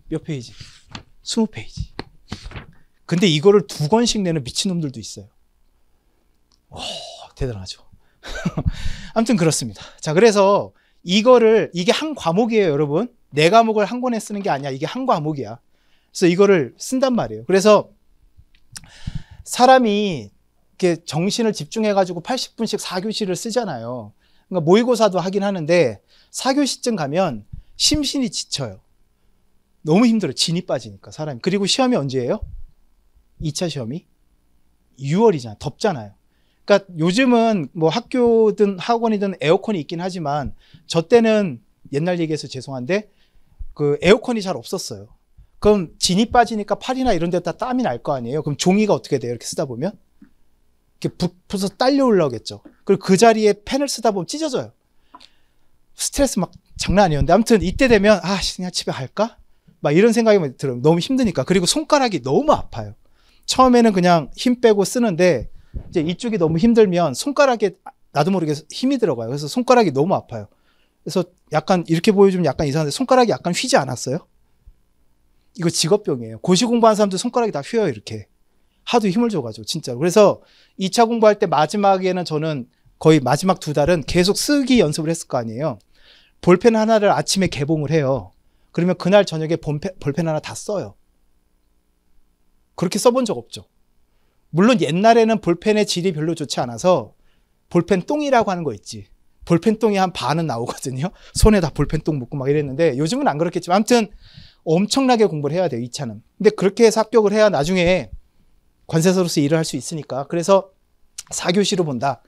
몇 페이지? 20페이지. 근데 이거를 2권씩 내는 미친놈들도 있어요. 오, 대단하죠. 아무튼 그렇습니다. 자, 그래서 이게 한 과목이에요, 여러분. 4과목을 한 권에 쓰는 게 아니야. 이게 한 과목이야. 그래서 이거를 쓴단 말이에요. 그래서 사람이 이렇게 정신을 집중해가지고 80분씩 4교시를 쓰잖아요. 그러니까 모의고사도 하긴 하는데 4교시쯤 가면 심신이 지쳐요. 너무 힘들어요. 진이 빠지니까 사람이. 그리고 시험이 언제예요? 2차 시험이 6월이잖아요. 덥잖아요. 그러니까 요즘은 뭐 학교든 학원이든 에어컨이 있긴 하지만 저 때는 옛날 얘기해서 죄송한데 그 에어컨이 잘 없었어요. 그럼 진이 빠지니까 팔이나 이런 데 다 땀이 날 거 아니에요. 그럼 종이가 어떻게 돼요? 이렇게 쓰다 보면 이렇게 붙어서 딸려 올라오겠죠. 그리고 그 자리에 펜을 쓰다 보면 찢어져요. 스트레스 막 장난 아니었는데 아무튼 이때 되면 아 그냥 집에 갈까? 막 이런 생각이 들어요. 너무 힘드니까. 그리고 손가락이 너무 아파요. 처음에는 그냥 힘 빼고 쓰는데 이제 이쪽이 너무 힘들면 손가락에 나도 모르게 힘이 들어가요. 그래서 손가락이 너무 아파요. 그래서 약간 이렇게 보여주면 약간 이상한데 손가락이 약간 휘지 않았어요? 이거 직업병이에요. 고시 공부하는 사람들 손가락이 다 휘어요. 이렇게. 하도 힘을 줘가지고 진짜로. 그래서 2차 공부할 때 마지막에는 저는 거의 마지막 2달은 계속 쓰기 연습을 했을 거 아니에요. 볼펜 하나를 아침에 개봉을 해요. 그러면 그날 저녁에 볼펜 하나 다 써요. 그렇게 써본 적 없죠. 물론 옛날에는 볼펜의 질이 별로 좋지 않아서 볼펜 똥이라고 하는 거 있지. 볼펜 똥이 한 반은 나오거든요. 손에다 볼펜 똥 묻고 막 이랬는데 요즘은 안 그렇겠지만 아무튼 엄청나게 공부를 해야 돼요. 2차는. 근데 그렇게 해서 합격을 해야 나중에 관세사로서 일을 할 수 있으니까. 그래서 4교시로 본다.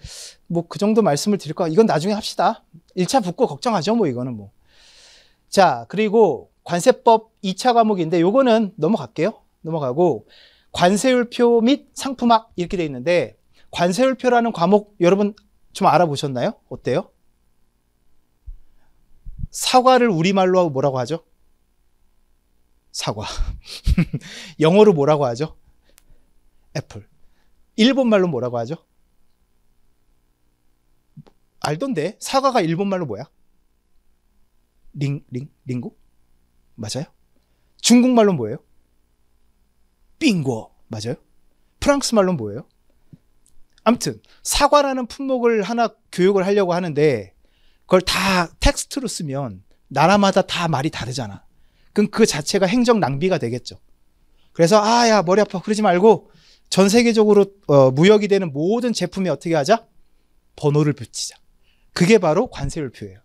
뭐 그 정도 말씀을 드릴 거야. 이건 나중에 합시다. 1차 붙고 걱정하죠. 뭐 이거는 뭐. 자, 그리고 관세법 2차 과목인데 요거는 넘어갈게요. 넘어가고 관세율표 및 상품학 이렇게 돼 있는데 관세율표라는 과목 여러분 좀 알아보셨나요? 어때요? 사과를 우리말로 뭐라고 하죠? 사과. 영어로 뭐라고 하죠? 애플. 일본말로 뭐라고 하죠? 알던데 사과가 일본말로 뭐야? 링고? 맞아요? 중국말로 뭐예요? 빙고. 맞아요? 프랑스 말로 뭐예요? 아무튼 사과라는 품목을 하나 교육을 하려고 하는데 그걸 다 텍스트로 쓰면 나라마다 다 말이 다르잖아. 그럼 그 자체가 행정 낭비가 되겠죠. 그래서 야 머리 아파 그러지 말고 전 세계적으로 무역이 되는 모든 제품에 어떻게 하자? 번호를 붙이자. 그게 바로 관세율표예요.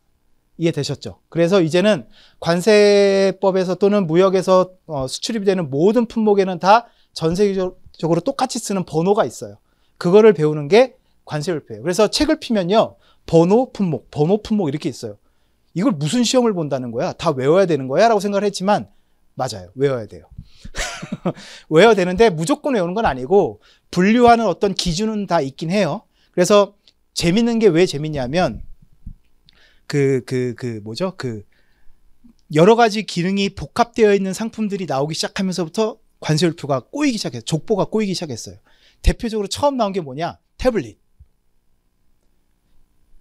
이해되셨죠? 그래서 이제는 관세법에서 또는 무역에서 수출입이 되는 모든 품목에는 다 전 세계적으로 똑같이 쓰는 번호가 있어요. 그거를 배우는 게 관세율표예요. 그래서 책을 피면요. 번호 품목 이렇게 있어요. 이걸 무슨 시험을 본다는 거야? 다 외워야 되는 거야? 라고 생각을 했지만 맞아요. 외워야 돼요. 외워야 되는데 무조건 외우는 건 아니고 분류하는 어떤 기준은 다 있긴 해요. 그래서 재밌는 게 왜 재밌냐면 뭐죠? 여러 가지 기능이 복합되어 있는 상품들이 나오기 시작하면서부터 관세율표가 꼬이기 시작했어요. 족보가 꼬이기 시작했어요. 대표적으로 처음 나온 게 뭐냐? 태블릿.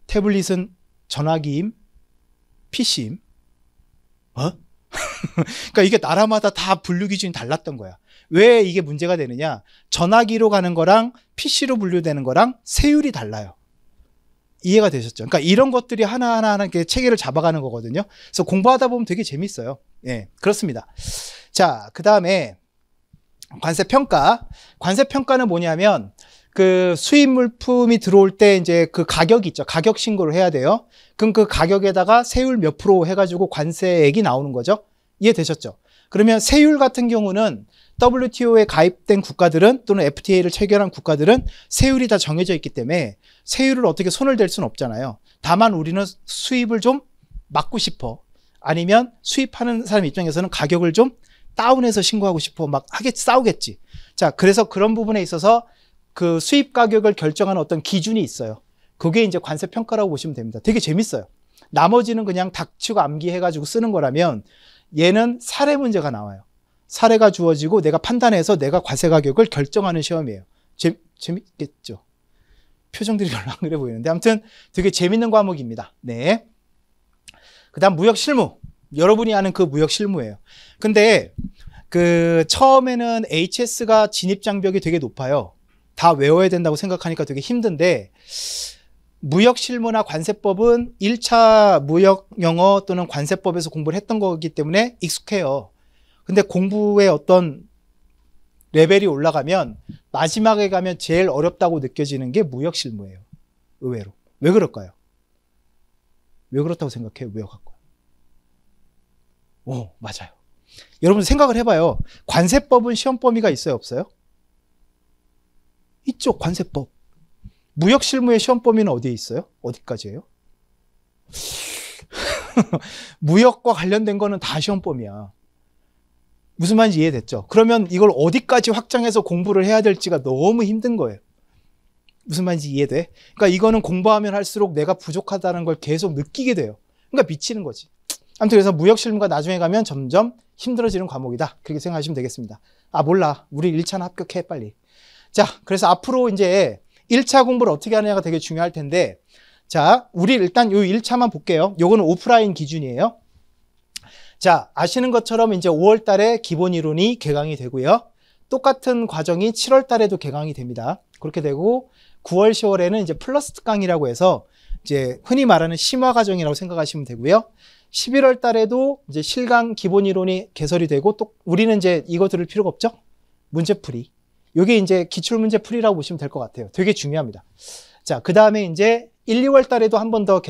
태블릿은 전화기임, PC임. 그러니까 이게 나라마다 다 분류 기준이 달랐던 거야. 왜 이게 문제가 되느냐? 전화기로 가는 거랑 PC로 분류되는 거랑 세율이 달라요. 이해가 되셨죠? 그러니까 이런 것들이 하나하나 이렇게 체계를 잡아가는 거거든요. 그래서 공부하다 보면 되게 재밌어요. 예, 그렇습니다. 자, 그 다음에 관세평가. 관세평가는 뭐냐면 그 수입 물품이 들어올 때 이제 그 가격이 있죠. 가격 신고를 해야 돼요. 그럼 그 가격에다가 세율 몇 프로 해가지고 관세액이 나오는 거죠. 이해되셨죠? 그러면 세율 같은 경우는 WTO에 가입된 국가들은 또는 FTA를 체결한 국가들은 세율이 다 정해져 있기 때문에 세율을 어떻게 손을 댈 수는 없잖아요. 다만 우리는 수입을 좀 막고 싶어. 아니면 수입하는 사람 입장에서는 가격을 좀 다운해서 신고하고 싶어 막 싸우겠지. 자, 그래서 그런 부분에 있어서 그 수입 가격을 결정하는 어떤 기준이 있어요. 그게 이제 관세 평가라고 보시면 됩니다. 되게 재밌어요. 나머지는 그냥 닥치고 암기해가지고 쓰는 거라면 얘는 사례 문제가 나와요. 사례가 주어지고 내가 판단해서 내가 관세 가격을 결정하는 시험이에요. 재밌겠죠? 표정들이 별로 안 그래 보이는데 아무튼 되게 재밌는 과목입니다. 네. 그 다음 무역 실무. 여러분이 아는 그 무역 실무예요. 근데 그 처음에는 HS가 진입 장벽이 되게 높아요. 다 외워야 된다고 생각하니까 되게 힘든데 무역 실무나 관세법은 1차 무역 영어 또는 관세법에서 공부를 했던 거기 때문에 익숙해요. 근데 공부의 어떤 레벨이 올라가면 마지막에 가면 제일 어렵다고 느껴지는 게 무역 실무예요. 의외로. 왜 그럴까요? 왜 그렇다고 생각해요? 무역학과. 오, 맞아요. 여러분 생각을 해봐요. 관세법은 시험 범위가 있어요? 없어요? 있죠. 관세법. 무역 실무의 시험 범위는 어디에 있어요? 어디까지예요? 무역과 관련된 거는 다 시험 범위야. 무슨 말인지 이해됐죠? 그러면 이걸 어디까지 확장해서 공부를 해야 될지가 너무 힘든 거예요. 무슨 말인지 이해돼? 그러니까 이거는 공부하면 할수록 내가 부족하다는 걸 계속 느끼게 돼요. 그러니까 미치는 거지. 아무튼 그래서 무역 실무가 나중에 가면 점점 힘들어지는 과목이다. 그렇게 생각하시면 되겠습니다. 아, 몰라. 우리 1차는 합격해, 빨리. 자, 그래서 앞으로 이제 1차 공부를 어떻게 하느냐가 되게 중요할 텐데, 자, 우리 일단 요 1차만 볼게요. 요거는 오프라인 기준이에요. 자, 아시는 것처럼 이제 5월 달에 기본 이론이 개강이 되고요. 똑같은 과정이 7월 달에도 개강이 됩니다. 그렇게 되고 9월, 10월에는 이제 플러스 특강이라고 해서 이제 흔히 말하는 심화 과정이라고 생각하시면 되고요. 11월 달에도 이제 실강 기본 이론이 개설이 되고 또 우리는 이제 이거 들을 필요가 없죠? 문제풀이. 요게 이제 기출문제풀이라고 보시면 될 것 같아요. 되게 중요합니다. 자, 그 다음에 이제 1, 2월 달에도 한 번 더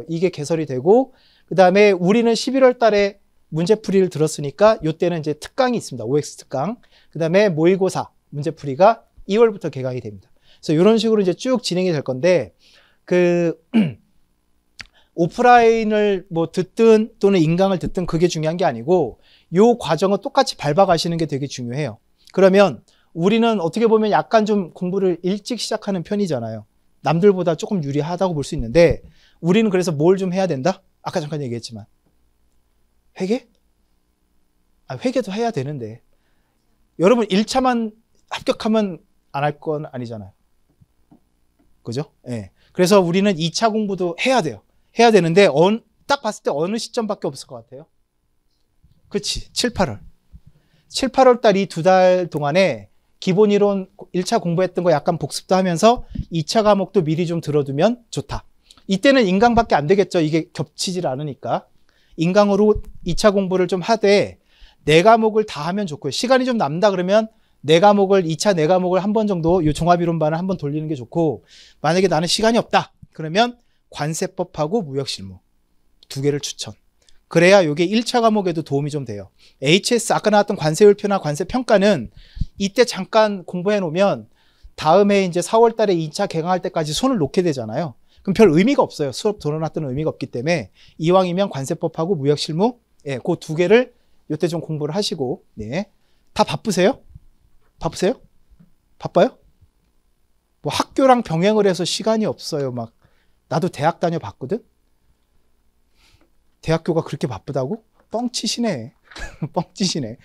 이게 개설이 되고 그 다음에 우리는 11월 달에 문제풀이를 들었으니까 요때는 이제 특강이 있습니다. OX 특강. 그 다음에 모의고사 문제풀이가 2월부터 개강이 됩니다. 그래서 이런 식으로 이제 쭉 진행이 될 건데 그 오프라인을 뭐 듣든 또는 인강을 듣든 그게 중요한 게 아니고 요 과정을 똑같이 밟아가시는 게 되게 중요해요. 그러면 우리는 어떻게 보면 약간 좀 공부를 일찍 시작하는 편이잖아요. 남들보다 조금 유리하다고 볼 수 있는데 우리는 그래서 뭘 좀 해야 된다? 아까 잠깐 얘기했지만 회계? 아, 회계도 해야 되는데 여러분 1차만 합격하면 안 할 건 아니잖아요. 그죠? 예. 그래서 우리는 2차 공부도 해야 돼요. 해야 되는데 딱 봤을 때 어느 시점밖에 없을 것 같아요? 그치? 7, 8월. 7, 8월 달 이 2달 동안에 기본 이론 1차 공부했던 거 약간 복습도 하면서 2차 과목도 미리 좀 들어두면 좋다. 이때는 인강밖에 안 되겠죠. 이게 겹치질 않으니까. 인강으로 2차 공부를 좀 하되 4과목을 다 하면 좋고요. 시간이 좀 남다 그러면 4과목을 2차 4과목을 한 번 정도 이 종합이론반을 한번 돌리는 게 좋고 만약에 나는 시간이 없다. 그러면 관세법하고 무역실무 2개를 추천. 그래야 이게 1차 과목에도 도움이 좀 돼요. HS 아까 나왔던 관세율표나 관세평가는 이때 잠깐 공부해 놓으면 다음에 이제 4월 달에 2차 개강할 때까지 손을 놓게 되잖아요. 그럼 별 의미가 없어요. 수업 들어놨던 의미가 없기 때문에 이왕이면 관세법하고 무역실무 예, 그 2개를 이때 좀 공부를 하시고 네. 다 바쁘세요? 바쁘세요? 바빠요? 뭐 학교랑 병행을 해서 시간이 없어요. 막 나도 대학 다녀봤거든? 대학교가 그렇게 바쁘다고? 뻥치시네. 뻥치시네.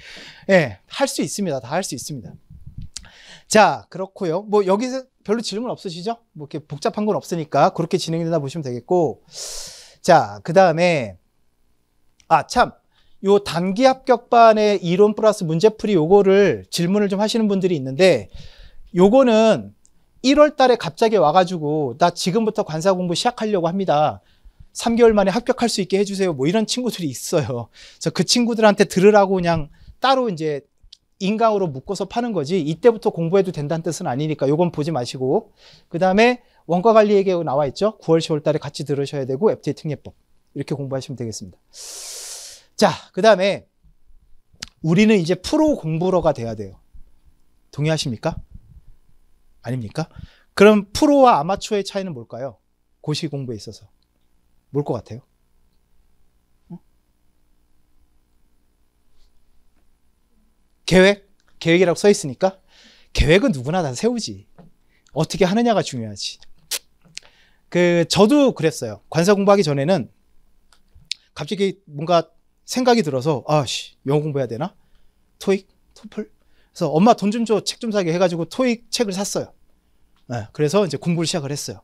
예, 할 수 있습니다. 다 할 수 있습니다. 자, 그렇고요. 뭐 여기서 별로 질문 없으시죠? 뭐 이렇게 복잡한 건 없으니까 그렇게 진행이 된다 보시면 되겠고. 자, 그 다음에 참, 요 단기 합격반의 이론 플러스 문제풀이 요거를 질문을 좀 하시는 분들이 있는데 요거는 1월 달에 갑자기 와가지고 나 지금부터 관사 공부 시작하려고 합니다. 3개월 만에 합격할 수 있게 해주세요. 뭐 이런 친구들이 있어요. 그래서 그 친구들한테 들으라고 그냥 따로 이제 인강으로 묶어서 파는 거지 이때부터 공부해도 된다는 뜻은 아니니까 요건 보지 마시고 그 다음에 원가관리 얘기가 나와 있죠. 9월 10월 달에 같이 들으셔야 되고 FTA 특례법 이렇게 공부하시면 되겠습니다. 자, 그 다음에 우리는 이제 프로 공부러가 돼야 돼요. 동의하십니까? 아닙니까? 그럼 프로와 아마추어의 차이는 뭘까요? 고시 공부에 있어서 뭘 것 같아요? 계획이라고 써 있으니까 계획은 누구나 다 세우지. 어떻게 하느냐가 중요하지. 저도 그랬어요. 관사 공부하기 전에는 갑자기 뭔가 생각이 들어서 영어 공부해야 되나? 토익? 토플? 그래서 엄마 돈 좀 줘, 책 좀 사게 해가지고 토익 책을 샀어요. 네, 그래서 이제 공부를 시작을 했어요.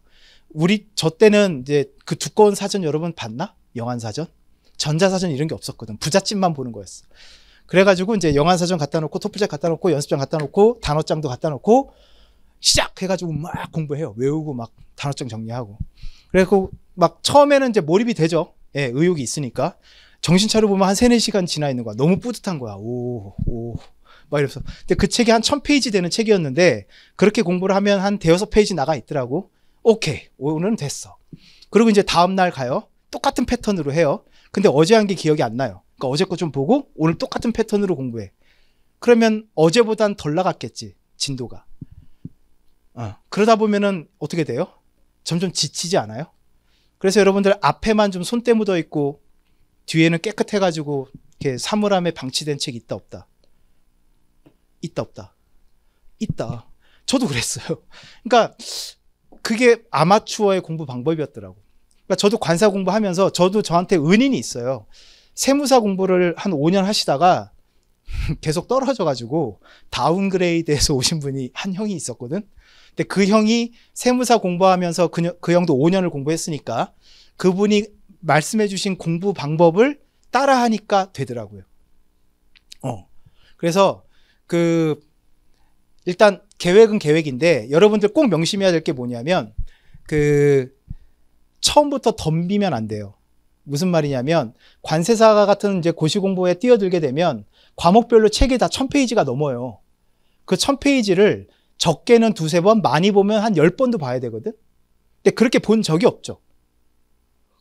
저 때는 이제 그 두꺼운 사전 여러분 봤나? 영안사전? 전자사전 이런 게 없었거든. 부잣집만 보는 거였어. 그래가지고 이제 영안사전 갖다 놓고 토플책 갖다 놓고 연습장 갖다 놓고 단어장도 갖다 놓고 시작해가지고 막 공부해요. 외우고 막 단어장 정리하고. 그래서 막 처음에는 이제 몰입이 되죠. 예, 의욕이 있으니까. 정신 차려보면 한 3-4시간 지나 있는 거야. 너무 뿌듯한 거야. 막 이러면서. 근데 그 책이 한 1000페이지 되는 책이었는데 그렇게 공부를 하면 한 5-6페이지 나가 있더라고. 오케이. 오늘은 됐어. 그리고 이제 다음날 가요. 똑같은 패턴으로 해요. 근데 어제 한 게 기억이 안 나요. 그러니까 어제 거 좀 보고 오늘 똑같은 패턴으로 공부해. 그러면 어제보단 덜 나갔겠지. 진도가. 그러다 보면은 어떻게 돼요? 점점 지치지 않아요? 그래서 여러분들 앞에만 좀 손때 묻어 있고 뒤에는 깨끗해가지고 이렇게 사물함에 방치된 책 있다 없다? 있다 없다? 있다. 저도 그랬어요. 그러니까 그게 아마추어의 공부 방법이었더라고. 그러니까 저도 관사 공부하면서 저한테 은인이 있어요. 세무사 공부를 한 5년 하시다가 계속 떨어져가지고 다운그레이드에서 오신 분이 한 형이 있었거든. 근데 그 형이 세무사 공부하면서 그 형도 5년을 공부했으니까 그분이 말씀해 주신 공부 방법을 따라하니까 되더라고요. 그래서 일단 계획은 계획인데 여러분들 꼭 명심해야 될 게 뭐냐면 처음부터 덤비면 안 돼요. 무슨 말이냐면 관세사 같은 이제 고시 공부에 뛰어들게 되면 과목별로 책이 다 1000페이지가 넘어요. 그 1000페이지를 적게는 2-3번, 많이 보면 한 10번도 봐야 되거든. 근데 그렇게 본 적이 없죠.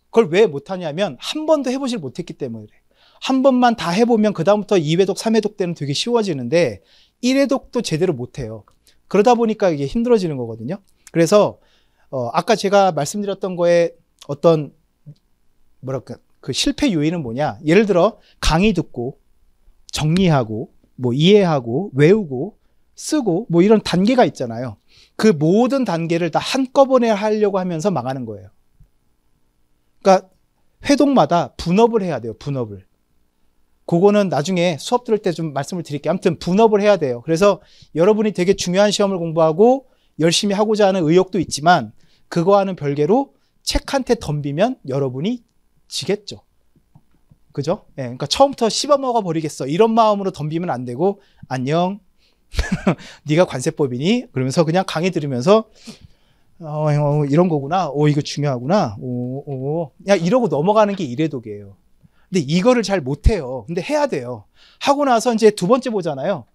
그걸 왜 못하냐면 한 번도 해보질 못했기 때문에 그래. 한 번만 다 해보면 그 다음부터 2회독, 3회독 때는 되게 쉬워지는데 1회독도 제대로 못해요. 그러다 보니까 이게 힘들어지는 거거든요. 그래서 아까 제가 말씀드렸던 거에 어떤 그 실패 요인은 뭐냐? 예를 들어 강의 듣고 정리하고 뭐 이해하고 외우고 쓰고 뭐 이런 단계가 있잖아요. 그 모든 단계를 다 한꺼번에 하려고 하면서 망하는 거예요. 그러니까 회독마다 분업을 해야 돼요. 분업을. 그거는 나중에 수업 들을 때 좀 말씀을 드릴게요. 아무튼 분업을 해야 돼요. 그래서 여러분이 되게 중요한 시험을 공부하고 열심히 하고자 하는 의욕도 있지만 그거와는 별개로 책 한 테 덤비면 여러분이 지겠죠. 그죠? 예, 그러니까 처음부터 씹어먹어 버리겠어. 이런 마음으로 덤비면 안 되고 안녕. 네가 관세법이니? 그러면서 그냥 강의 들으면서 이런 거구나. 이거 중요하구나. 야 이러고 넘어가는 게 이래독이에요. 근데 이거를 잘 못해요. 근데 해야 돼요. 하고 나서 이제 2번째 보잖아요.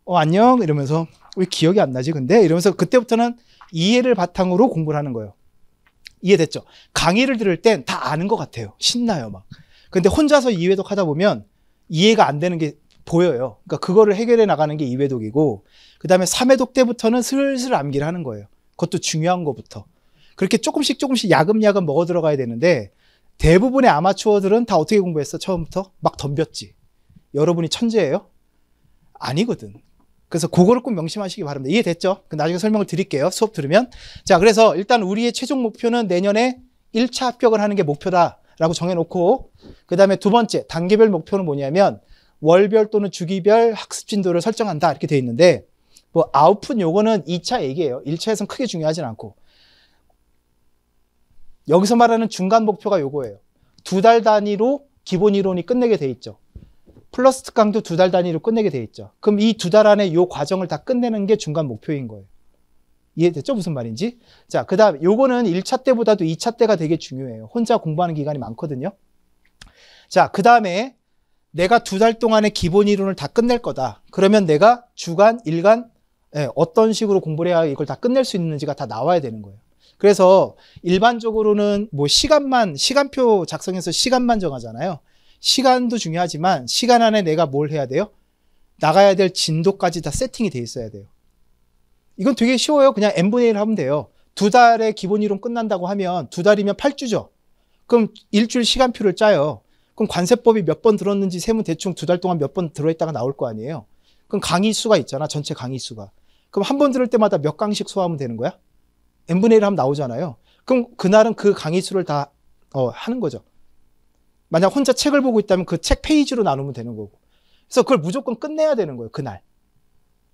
안녕 이러면서 왜 기억이 안 나지 근데? 이러면서 그때부터는 이해를 바탕으로 공부를 하는 거예요. 이해됐죠? 강의를 들을 땐 다 아는 것 같아요. 신나요 막. 근데 혼자서 2회독 하다 보면 이해가 안 되는 게 보여요. 그러니까 그거를 해결해 나가는 게 2회독이고 그 다음에 3회독 때부터는 슬슬 암기를 하는 거예요. 그것도 중요한 거부터. 그렇게 조금씩 야금야금 먹어 들어가야 되는데 대부분의 아마추어들은 다 어떻게 공부했어? 처음부터? 막 덤볐지. 여러분이 천재예요? 아니거든. 그래서 그거를 꼭 명심하시기 바랍니다. 이해됐죠? 나중에 설명을 드릴게요. 수업 들으면. 자, 그래서 일단 우리의 최종 목표는 내년에 1차 합격을 하는 게 목표다라고 정해놓고 그 다음에 2번째 단계별 목표는 뭐냐면 월별 또는 주기별 학습 진도를 설정한다 이렇게 돼 있는데 뭐 아웃풋 요거는 2차 얘기예요. 1차에서는 크게 중요하진 않고 여기서 말하는 중간 목표가 요거예요. 2달 단위로 기본 이론이 끝내게 돼 있죠. 플러스 특강도 2달 단위로 끝내게 돼 있죠. 그럼 이 2달 안에 요 과정을 다 끝내는 게 중간 목표인 거예요. 이해됐죠? 무슨 말인지? 자, 그 다음 요거는 1차 때보다도 2차 때가 되게 중요해요. 혼자 공부하는 기간이 많거든요. 자, 그 다음에 내가 2달 동안의 기본 이론을 다 끝낼 거다. 그러면 내가 주간, 일간 어떤 식으로 공부를 해야 이걸 다 끝낼 수 있는지가 다 나와야 되는 거예요. 그래서 일반적으로는 뭐 시간표 작성해서 시간만 정하잖아요. 시간도 중요하지만 시간 안에 내가 뭘 해야 돼요? 나가야 될 진도까지 다 세팅이 돼 있어야 돼요. 이건 되게 쉬워요. 그냥 n분의 1 하면 돼요. 2달의 기본 이론 끝난다고 하면 2달이면 8주죠. 그럼 일주일 시간표를 짜요. 그럼 관세법이 몇 번 들었는지 세면 대충 2달 동안 몇 번 들어있다가 나올 거 아니에요. 그럼 강의 수가 있잖아. 전체 강의 수가. 그럼 한 번 들을 때마다 몇 강씩 소화하면 되는 거야? n분의 1 하면 나오잖아요. 그럼 그날은 그 강의 수를 다 하는 거죠. 만약 혼자 책을 보고 있다면 그 책 페이지로 나누면 되는 거고. 그래서 그걸 무조건 끝내야 되는 거예요. 그날.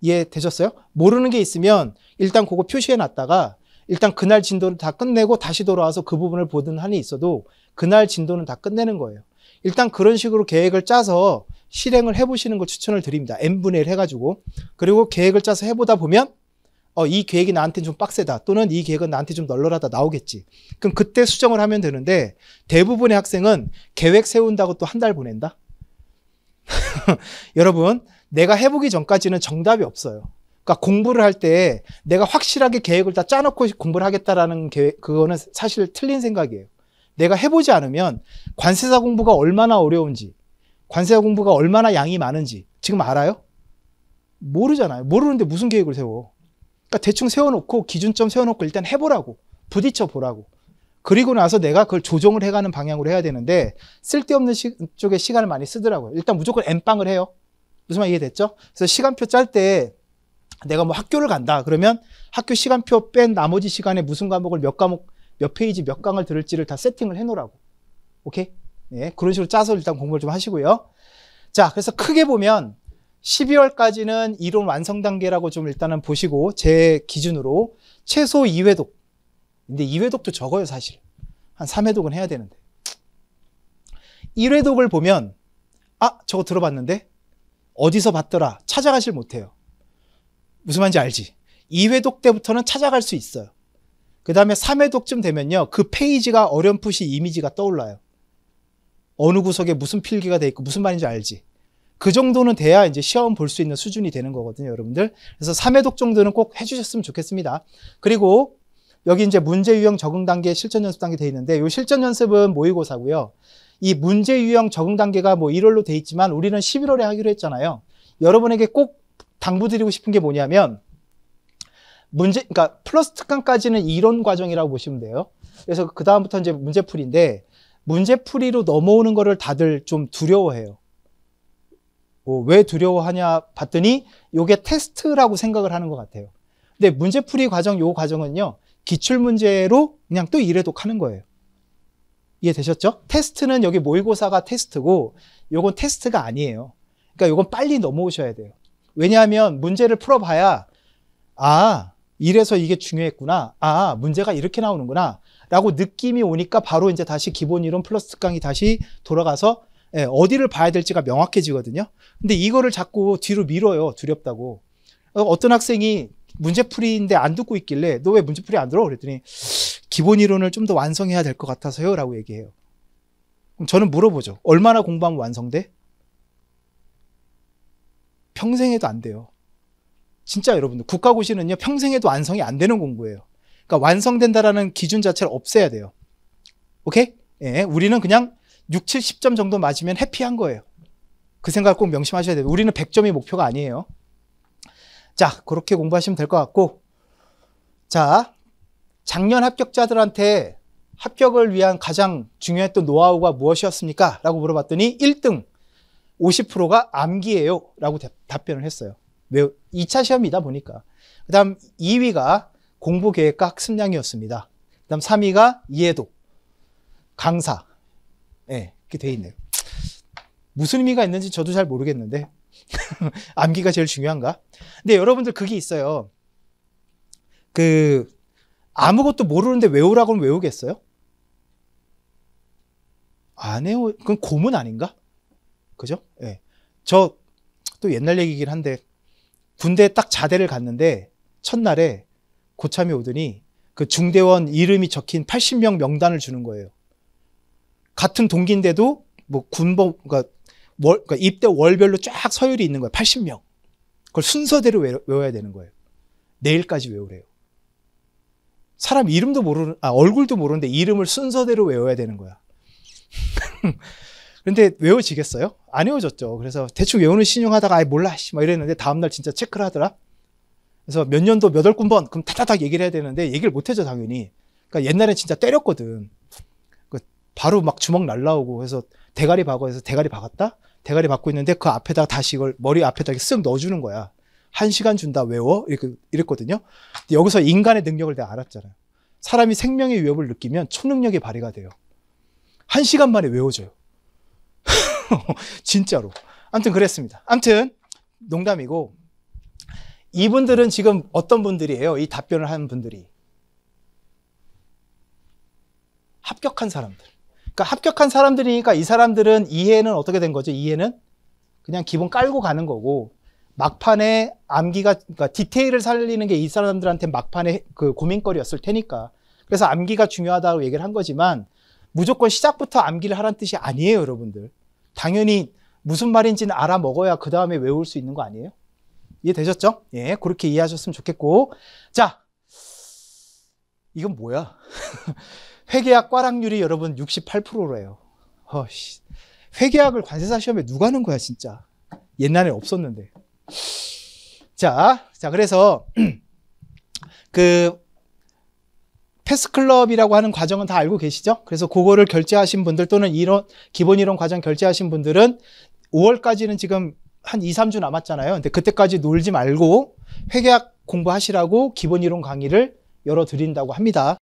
이해되셨어요? 모르는 게 있으면 일단 그거 표시해 놨다가 일단 그날 진도를 다 끝내고 다시 돌아와서 그 부분을 보든 한이 있어도 그날 진도는 다 끝내는 거예요. 일단 그런 식으로 계획을 짜서 실행을 해보시는 걸 추천을 드립니다. n분의 1 해가지고. 그리고 계획을 짜서 해보다 보면 이 계획이 나한테는 좀 빡세다. 또는 이 계획은 나한테 좀 널널하다 나오겠지. 그럼 그때 수정을 하면 되는데 대부분의 학생은 계획 세운다고 또 한 달 보낸다? 여러분, 내가 해보기 전까지는 정답이 없어요. 그러니까 공부를 할 때 내가 확실하게 계획을 다 짜놓고 공부를 하겠다라는 계획, 그거는 사실 틀린 생각이에요. 내가 해보지 않으면 관세사 공부가 얼마나 어려운지, 관세사 공부가 얼마나 양이 많은지 지금 알아요? 모르잖아요. 모르는데 무슨 계획을 세워? 그러니까 대충 세워놓고 기준점 세워놓고 일단 해보라고. 부딪혀 보라고. 그리고 나서 내가 그걸 조정을 해가는 방향으로 해야 되는데 쓸데없는 쪽에 시간을 많이 쓰더라고요. 일단 무조건 N빵을 해요. 무슨 말 이해됐죠? 그래서 시간표 짤 때 내가 뭐 학교를 간다 그러면 학교 시간표 뺀 나머지 시간에 무슨 과목을 몇 과목 몇 페이지 몇 강을 들을지를 다 세팅을 해 놓으라고. 오케이? 네, 그런 식으로 짜서 일단 공부를 좀 하시고요. 자, 그래서 크게 보면 12월까지는 이론 완성 단계라고 좀 일단은 보시고 제 기준으로 최소 2회독. 근데 2회독도 적어요, 사실. 한 3회독은 해야 되는데. 1회독을 보면 저거 들어봤는데 어디서 봤더라 찾아가질 못해요. 무슨 말인지 알지? 2회독 때부터는 찾아갈 수 있어요. 그 다음에 3회독쯤 되면요 그 페이지가 어렴풋이 이미지가 떠올라요. 어느 구석에 무슨 필기가 돼 있고 무슨 말인지 알지? 그 정도는 돼야 이제 시험 볼 수 있는 수준이 되는 거거든요, 여러분들. 그래서 3회독 정도는 꼭 해주셨으면 좋겠습니다. 그리고 여기 이제 문제 유형 적응 단계, 실전 연습 단계 돼 있는데 이 실전 연습은 모의고사고요. 이 문제 유형 적응 단계가 뭐 1월로 돼 있지만 우리는 11월에 하기로 했잖아요. 여러분에게 꼭 당부드리고 싶은 게 뭐냐면 그러니까 플러스 특강까지는 이론 과정이라고 보시면 돼요. 그래서 그 다음부터 이제 문제풀이인데 문제풀이로 넘어오는 거를 다들 좀 두려워해요. 왜 두려워하냐 봤더니 이게 테스트라고 생각을 하는 것 같아요. 근데 문제풀이 과정, 요 과정은요 기출문제로 그냥 또 1회독 하는 거예요. 이해되셨죠? 테스트는 여기 모의고사가 테스트고 요건 테스트가 아니에요. 그러니까 요건 빨리 넘어오셔야 돼요. 왜냐하면 문제를 풀어봐야 이래서 이게 중요했구나. 문제가 이렇게 나오는구나. 라고 느낌이 오니까 바로 이제 다시 기본 이론 플러스 특강이 다시 돌아가서 어디를 봐야 될지가 명확해지거든요. 근데 이거를 자꾸 뒤로 밀어요. 두렵다고. 어떤 학생이 문제풀이인데 안 듣고 있길래 너 왜 문제풀이 안 들어? 그랬더니 기본 이론을 좀 더 완성해야 될 것 같아서요. 라고 얘기해요. 그럼 저는 물어보죠. 얼마나 공부하면 완성돼? 평생에도 안 돼요. 진짜 여러분들 국가고시는요 평생에도 완성이 안 되는 공부예요. 그러니까 완성된다라는 기준 자체를 없애야 돼요. 오케이? 예, 우리는 그냥 6, 70점 정도 맞으면 해피한 거예요. 그 생각 꼭 명심하셔야 돼요. 우리는 100점이 목표가 아니에요. 자, 그렇게 공부하시면 될 것 같고, 자, 작년 합격자들한테 합격을 위한 가장 중요했던 노하우가 무엇이었습니까? 라고 물어봤더니 1등 50%가 암기예요 라고 답변을 했어요. 2차 시험이다 보니까. 그 다음 2위가 공부계획과 학습량이었습니다. 그 다음 3위가 이해독, 강사. 네, 이렇게 돼 있네요. 무슨 의미가 있는지 저도 잘 모르겠는데 암기가 제일 중요한가? 근데 여러분들 그게 있어요. 아무것도 모르는데 외우라고는 외우겠어요? 안 외워. 그건 고문 아닌가? 그죠? 예. 네. 저 또 옛날 얘기긴 한데 군대에 딱 자대를 갔는데 첫날에 고참이 오더니 그 중대원 이름이 적힌 80명 명단을 주는 거예요. 같은 동기인데도 뭐 군복, 그러니까 입대 월별로 쫙 서열이 있는 거예요. 80명. 그걸 순서대로 외워야 되는 거예요. 내일까지 외우래요. 사람 이름도 얼굴도 모르는데 이름을 순서대로 외워야 되는 거야. 근데 외워지겠어요? 안 외워졌죠. 그래서 대충 외우는 신용하다가 몰라 막 이랬는데 다음날 진짜 체크를 하더라. 그래서 몇 년도 몇 월군번 그럼 타다닥 얘기를 해야 되는데 얘기를 못해줘 당연히. 그러니까 옛날엔 진짜 때렸거든. 바로 막 주먹 날라오고 해서 대가리 박아서 대가리 박았다? 대가리 받고 있는데 그 앞에다가 다시 이걸 머리 앞에다 쓱 넣어주는 거야. 1시간 준다, 외워? 이랬거든요. 근데 여기서 인간의 능력을 내가 알았잖아요. 사람이 생명의 위협을 느끼면 초능력이 발휘가 돼요. 1시간 만에 외워져요. 진짜로. 아무튼 그랬습니다. 아무튼 농담이고, 이분들은 지금 어떤 분들이에요? 이 답변을 하는 분들이. 합격한 사람들. 그러니까 합격한 사람들이니까 이 사람들은 이해는 어떻게 된 거죠? 이해는 그냥 기본 깔고 가는 거고, 막판에 암기가, 그러니까 디테일을 살리는 게 이 사람들한테 막판에 그 고민거리였을 테니까. 그래서 암기가 중요하다고 얘기를 한 거지만, 무조건 시작부터 암기를 하라는 뜻이 아니에요, 여러분들. 당연히 무슨 말인지는 알아먹어야 그 다음에 외울 수 있는 거 아니에요? 이해되셨죠? 예, 그렇게 이해하셨으면 좋겠고. 자, 이건 뭐야? 회계학 꽈락률이 여러분 68%래요. 회계학을 관세사 시험에 누가 하는 거야, 진짜. 옛날에 없었는데. 자, 그래서 그 패스클럽이라고 하는 과정은 다 알고 계시죠? 그래서 그거를 결제하신 분들 또는 이런 기본 이론 과정 결제하신 분들은 5월까지는 지금 한 2, 3주 남았잖아요. 근데 그때까지 놀지 말고 회계학 공부하시라고 기본 이론 강의를 열어드린다고 합니다.